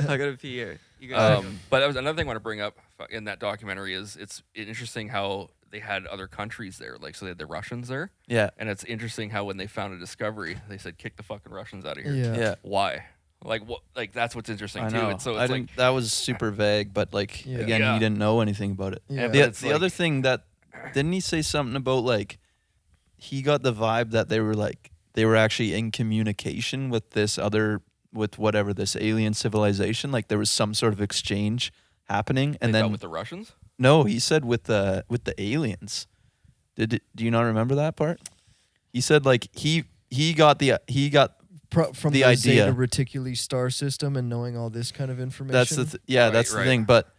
I gotta pee here. You guys. But that was another thing I want to bring up in that documentary is it's interesting how they had other countries there. Like, so they had the Russians there. Yeah. And it's interesting how when they found a discovery, they said, kick the fucking Russians out of here. Yeah. Yeah. Why? Like, what? Like, that's what's interesting, I too. know. It's, so I it's didn't, like, that was super vague, but like Yeah. again, Yeah. he didn't know anything about it. Yeah. but The, it's the like- other thing that didn't he say something about like he got the vibe that they were actually in communication with whatever this alien civilization, like there was some sort of exchange happening, and they then thought with the Russians? no, he said with the aliens. Do you not remember that part? He said like he got From The the idea. Zeta Reticuli star system and knowing all this kind of information. that's the that's the right. thing. But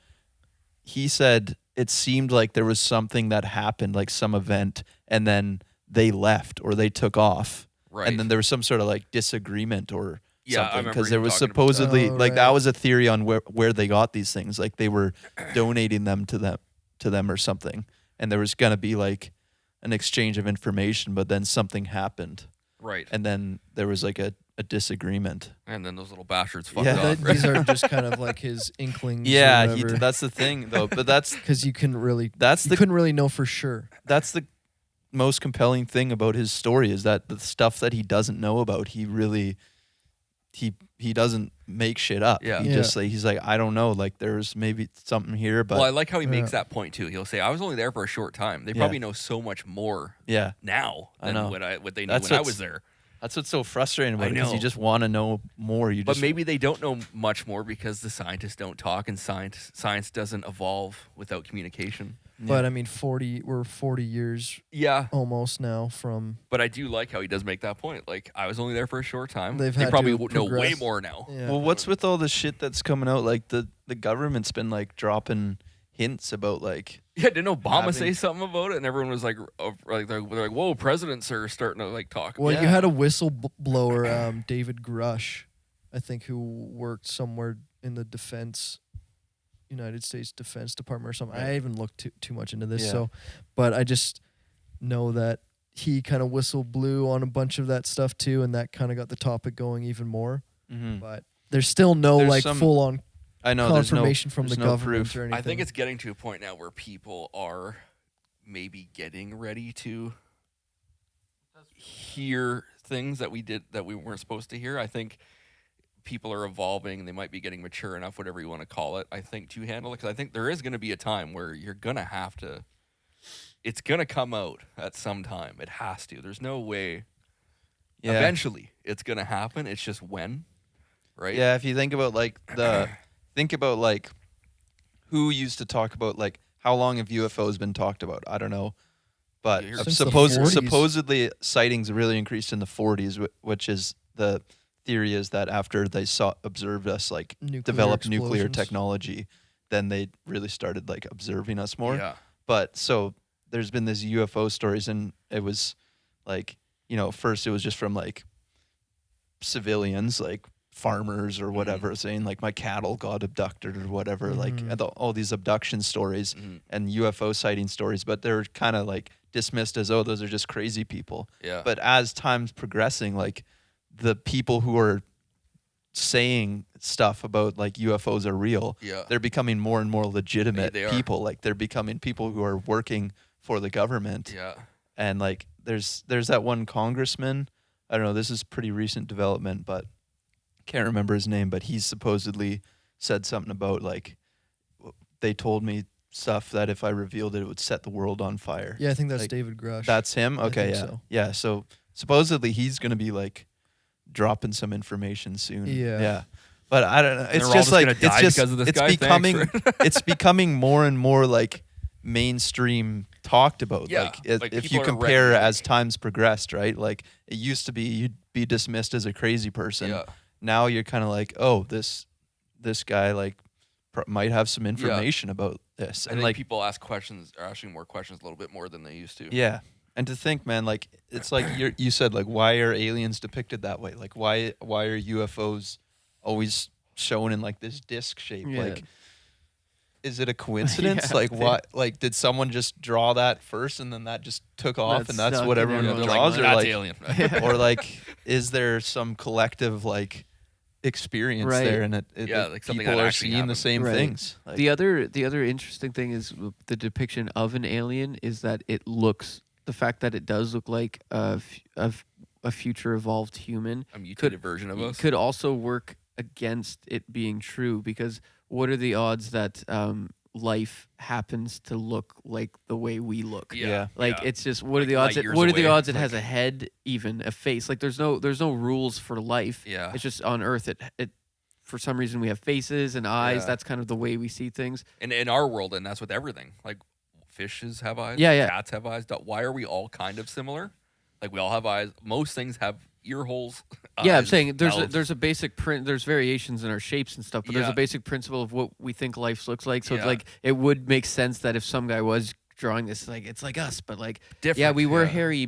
he said it seemed like there was something that happened, like some event, and then they left or they took off, Right. and then there was some sort of like disagreement or Yeah, I something remember because there him was talking about that. supposedly Oh, like that right. was a theory on where they got these things, like they were donating them to them or something, and there was gonna be like an exchange of information, but then something happened, Right. and then there was like a disagreement. And then those little bastards fucked Yeah, off. These are just kind of like his inklings. Yeah, or that's the thing though. But that's because you couldn't really that's couldn't really know for sure. that's the most compelling thing about his story is that the stuff that he doesn't know about, he really he doesn't make shit up. Yeah. He Yeah. just like he's like, I don't know, like there's maybe something here, but Well, I like how he makes Yeah. that point, too. He'll say, I was only there for a short time. They Yeah. probably know so much more yeah. now I than know. what they knew That's when I what's- was there. That's what's so frustrating about I it because you know. just want to know more. You But just maybe they don't know much more because the scientists don't talk and science doesn't evolve without communication. But I mean, we're 40 years Yeah, almost now from. but I do like how he does make that point. Like, I was only there for a short time. They've They had probably to know way progress. more now. Yeah. Well, what's with all the shit that's coming out? Like the government's been like dropping hints about like Yeah, didn't Obama Having- say something about it? And everyone was like they're like, whoa, presidents are starting to like talk. Well, about you it. had a whistleblower, David Grush, I think, who worked somewhere in the defense United States Defense Department or something. Right. I haven't looked too much into this, Yeah. so, but I just know that he kind of whistle blew on a bunch of that stuff too, and that kind of got the topic going even more. Mm-hmm. But there's still no There's like some- full on I know confirmation from there's the no government proof. or anything. I think it's getting to a point now where people are maybe getting ready to hear things that we weren't supposed to hear. I think people are evolving. They might be getting mature enough, whatever you want to call it, I think, to handle it. Because I think there is going to be a time where you're going to have to, it's going to come out at some time. It has to. There's no way. Yeah. Eventually, it's going to happen. It's just when, right? Yeah, if you think about like who used to talk about like how long have UFOs been talked about? I don't know, but Since the 40s. supposedly sightings really increased in the 40s, which is the theory is that after they observed us like develop nuclear explosions. technology, then they really started like observing us more. Yeah. But so there's been these UFO stories, and it was like, first it was just from like civilians, like farmers or whatever, saying like my cattle got abducted or whatever, like all these abduction stories and UFO sighting stories, but they're kind of like dismissed as, oh, those are just crazy people. Yeah. But as time's progressing, like the people who are saying stuff about like UFOs are real, Yeah. they're becoming more and more legitimate They are. people. Like they're becoming people who are working for the government. Yeah. And like there's that one congressman, I don't know, this is pretty recent development, but can't remember his name, but he's supposedly said something about like they told me stuff that if I revealed it, it would set the world on fire. Yeah, I think that's Like, David Grush. That's him? I Okay, think yeah. so. Yeah, so supposedly he's going to be like dropping some information soon. Yeah. Yeah. But I don't know. It's they're all just just like gonna it's die just because of this it's guy? becoming Thanks it's becoming more and more like mainstream talked about. Yeah, Like, like if people you are compare ready. as time's progressed, right? Like it used to be you'd be dismissed as a crazy person. Yeah. Now you're kind of like, oh, this guy like might have some information about this, I and think like people ask questions, are asking more questions a little bit more than they used to. yeah. And to think, man, like it's like you said, like why are aliens depicted that way? Like why are UFOs always shown in like this disc shape? Yeah. Like, is it a coincidence? Yeah, like dude. what? Like did someone just draw that first and then that just took off That and that's stuck what in everyone everyone's draws, mind. or That's like alien. or like is there some collective like experience Right. there and Yeah, like something people that are actually seeing the happened. same Right. things? Like, The other interesting thing is the depiction of an alien is that the fact that it does look like a future evolved human A mutated version of us. could also work against it being true, because what are the odds that life happens to look like the way we look? Yeah. Like yeah. it's just what are Like the odds? light years What are the away. odds it has Like- a head, even a face? Like there's no rules for life. Yeah. It's just on Earth. It for some reason we have faces and eyes. Yeah. That's kind of the way we see things. And in our world, and that's with everything. Like fishes have eyes. Yeah, yeah. Cats have eyes. Why are we all kind of similar? Like we all have eyes. Most things have ear holes. Yeah, I'm eyes, saying mouths. there's a basic print. There's variations in our shapes and stuff, but there's Yeah. a basic principle of what we think life looks like. So it's Yeah. like it would make sense that if some guy was drawing this, like it's like us, but like Different, yeah, we were yeah. hairy,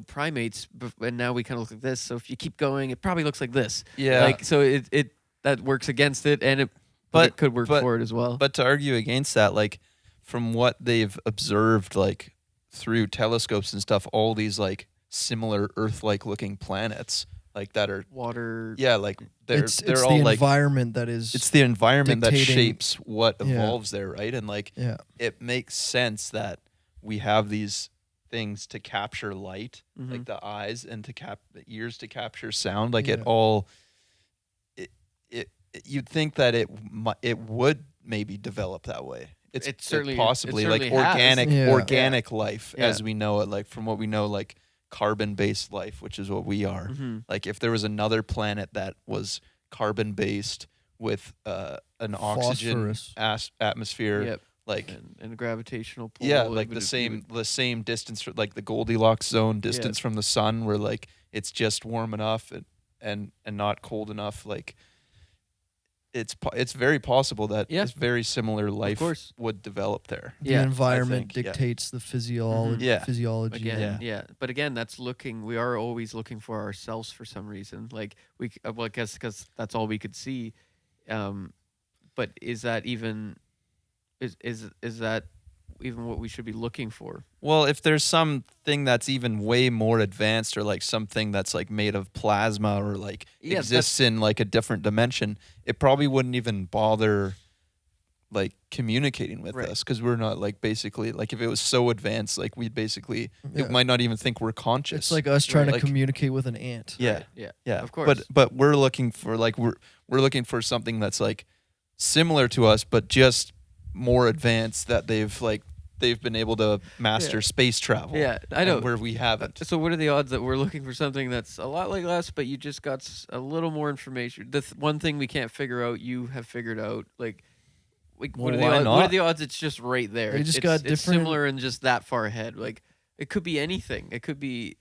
primates, and now we kind of look like this. So if you keep going, it probably looks like this. Yeah. Like so it that works against it, and it But- it could work but- for it as well. But to argue against that, like from what they've observed, like through telescopes and stuff, all these like similar Earth-like looking planets, like that are Water. yeah, like they're it's all the like environment that is. it's the environment that dictating- shapes what Yeah. evolves there, right? And like yeah. it makes sense that we have these things to capture light, Mhm. like the eyes, and the ears to capture sound. Like it Yeah. all, you'd think that it would maybe develop that way. It certainly- possibly it like certainly has. organic Yeah. organic life Yeah. as we know it, like from what we know, like carbon based life, which is what we are. Mhm. Like if there was another planet that was carbon based with an oxygen Phosphorus. atmosphere, Yep. like And gravitational pull. yeah, it like would- the it would- same distance, like the Goldilocks zone distance from the sun, where like it's just warm enough and not cold enough. Like it's very possible that Yeah. this very similar life course. would develop there. The Yeah, I environment think, yeah. dictates the physiology. Yeah. Physiology. Again, Yeah. yeah. But again, that's looking. We are always looking for ourselves for some reason. Like well, I guess because that's all we could see. But but is that even is that even what we should be looking for? Well, if there's something that's even way more advanced, or like something that's like made of plasma, or like Yeah, exists in like a different dimension, it probably wouldn't even bother like communicating with Right. us, because we're not like, basically, like, if it was so advanced, like, we'd basically Yeah. it might not even think we're conscious. It's like us trying Right. to Like- communicate with an ant. yeah, Right, yeah, yeah, of course. But we're looking for like we're looking for something that's like similar to us, but just more advanced, that they've been able to master Yeah. space travel. Yeah, I know. and where we haven't. So what are the odds that we're looking for something that's a lot like us, but you just got a little more information? The one thing we can't figure out, you have figured out. Like what Well, are the why odds? What are not? the odds? It's just right there. They just it's, got it's different- similar and just that far ahead. Like it could be anything. It could be.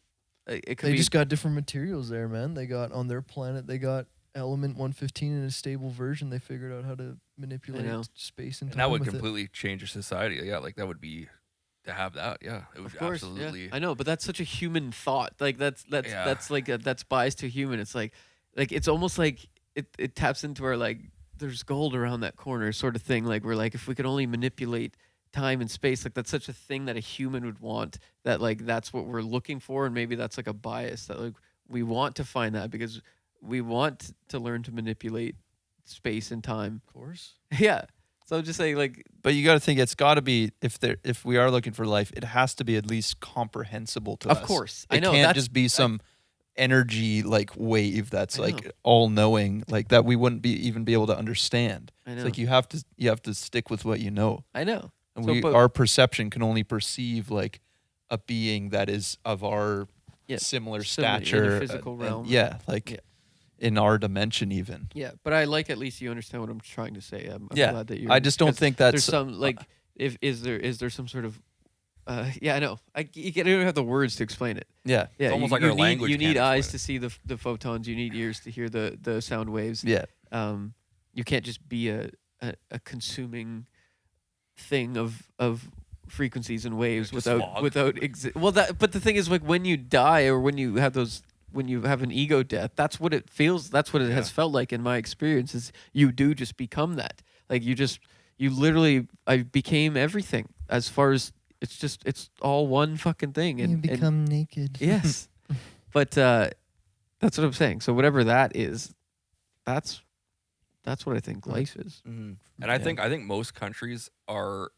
They just got different materials there, man. They got on their planet. They got element 115 in a stable version. They figured out how to know. manipulate space and And time. that would with it. completely change your society. Yeah, like that would be to have that. Yeah, it would Of course, absolutely. yeah. I know, but that's such a human thought. Like that's Yeah. like that's biased to human. It's like it's almost like it taps into our like there's gold around that corner sort of thing. Like we're like if we could only manipulate time and space, like that's such a thing that a human would want. That like that's what we're looking for, and maybe that's like a bias that like we want to find that because we want to learn to manipulate space and time. Of course. Yeah. So I'm just saying like But you got to think, it's got to be, if we are looking for life, it has to be at least comprehensible to us. Of course. It I know, can't that's- just be some energy like wave that's I like know. all knowing, like that we wouldn't even be able to understand. I know. It's like you have to stick with what you know. I know. And So, but- our perception can only perceive like a being that is of our Yeah, similar similar in a stature, physical and- realm. yeah, like Yeah. in our dimension even. Yeah, but I like at least you understand what I'm trying to say. I'm Yeah, glad that you. I just don't think that's there's some like if is there some sort of yeah I know you don't have the words to explain it. yeah, Yeah, almost you, like you our need, language You can't need eyes explain to see the photons. You need ears to hear the sound waves. yeah. You can't just be a consuming thing of frequencies and waves Just without fog. well that but the thing is like when you die or when you have an ego death, that's what it feels, that's what it has felt like in my experience is you do just become that. Like you literally I became everything as far as it's all one fucking thing and you become naked. yes. But that's what I'm saying. So whatever that is, that's what I think life is. Mhm. And I think most countries are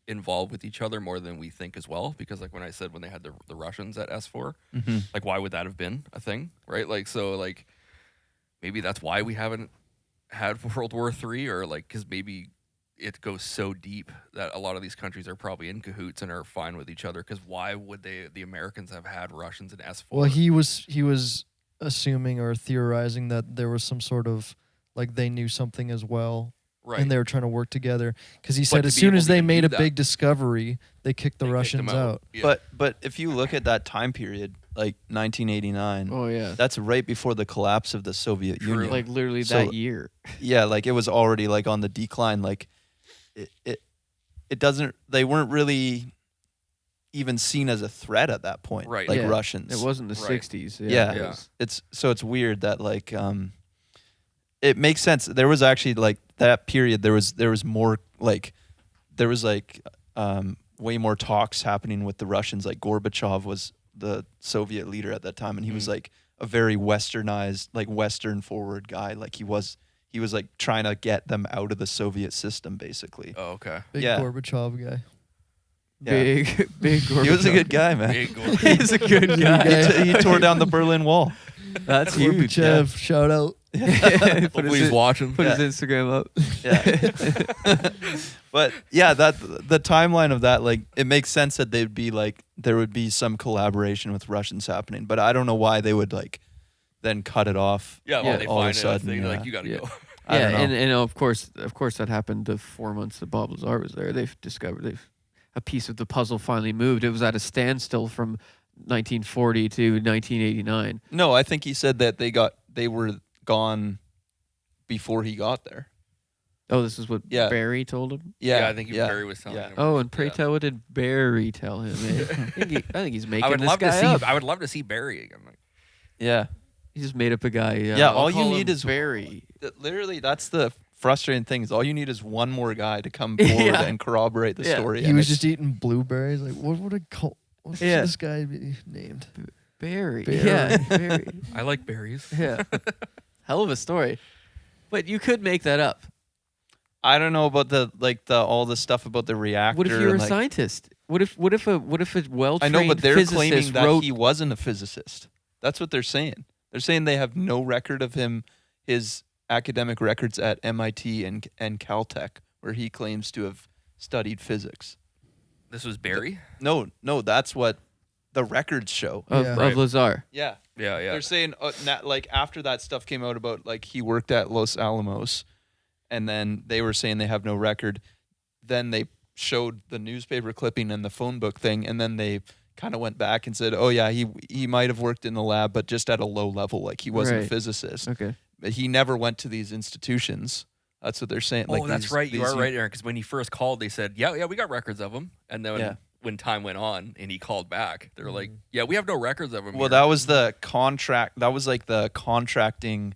involved with each other more than we think as well. Because like when I said when they had the Russians at S4, Mm-hmm. like why would that have been a thing, right? Like so like maybe that's why we haven't had World War III, or like because maybe it goes so deep that a lot of these countries are probably in cahoots and are fine with each other. Because why would the Americans have had Russians in S4? Well, he was assuming or theorizing that there was some sort of like they knew something as well, right. and they were trying to work together. Because he But said to as be soon able as to they even made do a that- big discovery, they kicked the They kicked them Russians out. Yeah. But if you look at that time period, like 1989, Oh yeah. that's right before the collapse of the Soviet True. Union. Like literally So- that year. Yeah, like it was already like on the decline. Like it doesn't. They weren't really even seen as a threat at that point. Right. Like Yeah, Russians. It wasn't the Right. 60s. Yeah. it was- It's weird that like it makes sense. There was actually like that period. There was more like there was like way more talks happening with the Russians. Like Gorbachev was the Soviet leader at that time, and he was like a very westernized, like Western forward guy. Like he was like trying to get them out of the Soviet system, basically. Oh, okay. Big Yeah. Gorbachev guy. Yeah. Big He was a Gorbachev. good guy, man. Big goal. He's a good guy. He tore down the Berlin Wall. That's huge. Gorbachev, shout out. Put Hopefully his, he's watching. put his Instagram up. Yeah. But yeah, that the timeline of that, like, it makes sense that they'd be like there would be some collaboration with Russians happening, but I don't know why they would like then cut it off. Yeah, well, Yeah. they all of a find it. sudden, They're like, yeah. you got to Yeah. go. I Yeah, don't know. and of course that happened the 4 months that Bob Lazar was there. They've discovered a piece of the puzzle finally moved. It was at a standstill from 1940 to 1989. No, I think he said that they were gone before he got there. Oh, this is what Yeah. Barry told him. Yeah, I think Barry was telling him. Oh, and pray Yeah. tell what did Barry tell him? I think he's making I would this love to guy see. up. I would love to see Barry again. Like, Yeah. He just made up a guy. Yeah, I'll all you call need him is- Barry. Literally, that's the frustrating thing is all you need is one more guy to come forward Yeah. and corroborate the Yeah. story. He and was it's- just eating blueberries. Like, what would what should Yeah. this guy be named? Barry. Barry. Yeah, Barry. I like berries. Yeah. Hell of a story. But you could make that up. I don't know about the all the stuff about the reactor. What if you're a and, like, scientist? What if a well-trained I know, but they're physicist claiming that wrote he wasn't a physicist. That's what they're saying. They're saying they have no record of his academic records at MIT and Caltech, where he claims to have studied physics. This was Barry. No, that's what the records show. of, Yeah. of Right. Lazar. Yeah, Yeah, yeah. they're saying like after that stuff came out about like he worked at Los Alamos, and then they were saying they have no record. Then they showed the newspaper clipping and the phone book thing, and then they kind of went back and said, "Oh yeah, he might have worked in the lab, but just at a low level. Like he wasn't a Right. physicist. Okay. He never went to these institutions." That's what they're saying. Oh, like that's these- right. You these- are right, Aaron. Because when he first called, they said, "Yeah, we got records of him." And then Yeah. when time went on and he called back, they were like, "Yeah, we have no records of him." Well, here." that was the contract. That was like the contracting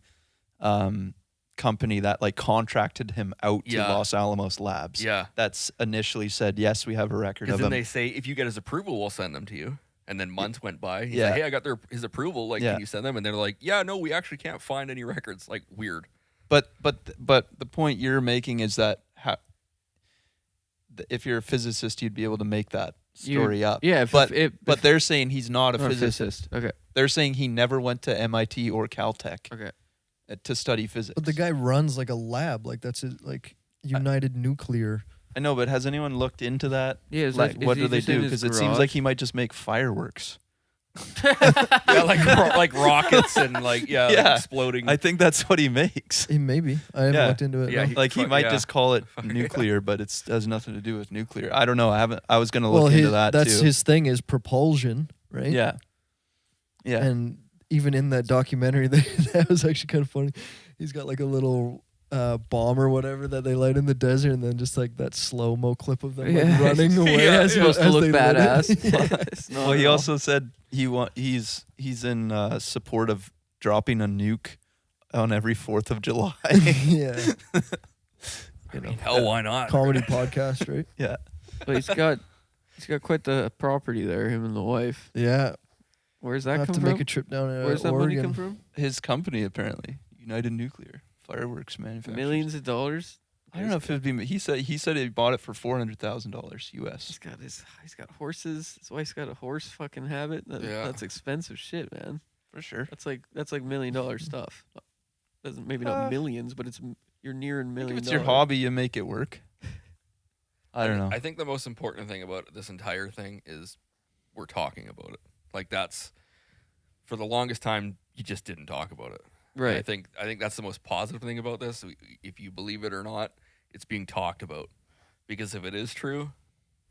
company that like contracted him out to Yeah. Los Alamos Labs. Yeah. That's initially said, yes, we have a record Because of then him. they say, if you get his approval, we'll send them to you. And then months went by. He's Yeah. like, "Hey, I got his approval. Like, Yeah. can you send them?" And they're like, "Yeah, no, we actually can't find any records." Like, weird. But the point you're making is that if you're a physicist, you'd be able to make that story up. Yeah, But they're saying he's not a not physicist. Okay. They're saying he never went to MIT or Caltech Okay. to study physics. But the guy runs like a lab. Like that's his, like United Nuclear. I know, but has anyone looked into that? Yeah, is Like, that- is what he do they just in do? his Because it seems garage? like he might just make fireworks. Yeah, like rockets and like Yeah. exploding. I think that's what he makes. Maybe I haven't Yeah. looked into it. Yeah, no. he- Like he Fuck, might yeah. just call it Fuck, yeah. nuclear, but it has nothing to do with nuclear. I don't know. I was gonna well, look into that that's too. his thing is propulsion, right? Yeah. Yeah. And even in that documentary, that was actually kind of funny. He's got like a little bomb or whatever that they light in the desert, and then just like that slow mo clip of them Yeah. like, running away. Yeah, as, Supposed to as look they lit it. badass. Well, he also said he's in support of dropping a nuke on every 4th of July. yeah, I mean, hell, why not? comedy podcast, right? Yeah. But he's got quite the property there, him and the wife. Yeah, Where's I that have come to from? make a trip down to Where's that money Oregon. come from? His company apparently, United Nuclear Fireworks Manufacturers. Millions of dollars. I don't know if it'd be. He said he bought it for $400,000 He's US. got horses. His wife's got a horse fucking habit. Yeah. That's expensive shit, man. For sure. That's like $1 million stuff. Doesn't maybe not millions, but you're nearing If million. it's your hobby, you make it work. I don't know. I think the most important thing about this entire thing is we're talking about it. Like that's for the longest time you just didn't talk about it. And Right. I think that's the most positive thing about this. If you believe it or not, it's being talked about. Because if it is true,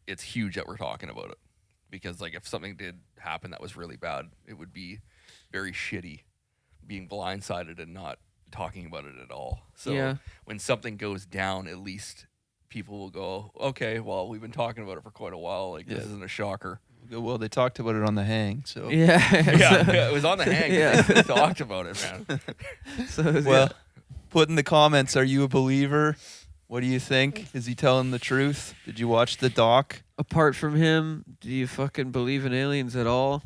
it's huge that we're talking about it. Because like if something did happen that was really bad, it would be very shitty being blindsided and not talking about it at all. So Yeah. when something goes down, at least people will go, okay, well, we've been talking about it for quite a while. Like this Yeah. isn't a shocker. Well, they talked about it on the hang, so Yeah. Yeah, it was on the hang. Yeah. They talked about it, man. So, well, put in the comments, are you a believer? What do you think? Is he telling the truth? Did you watch the doc? apart from him, do you fucking believe in aliens at all?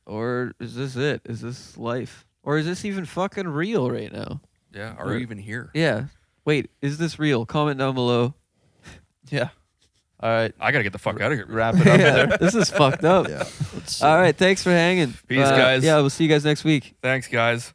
Or is this it? Is this life? Or is this even fucking real right now? Yeah, are you even here? Yeah. Wait, is this real? Comment down below. Yeah. All right. I gotta get the fuck out of here. Wrap it up Yeah, there. this is fucked up. Yeah. Let's, All right, thanks for hanging. Peace, guys. Yeah, we'll see you guys next week. Thanks, guys.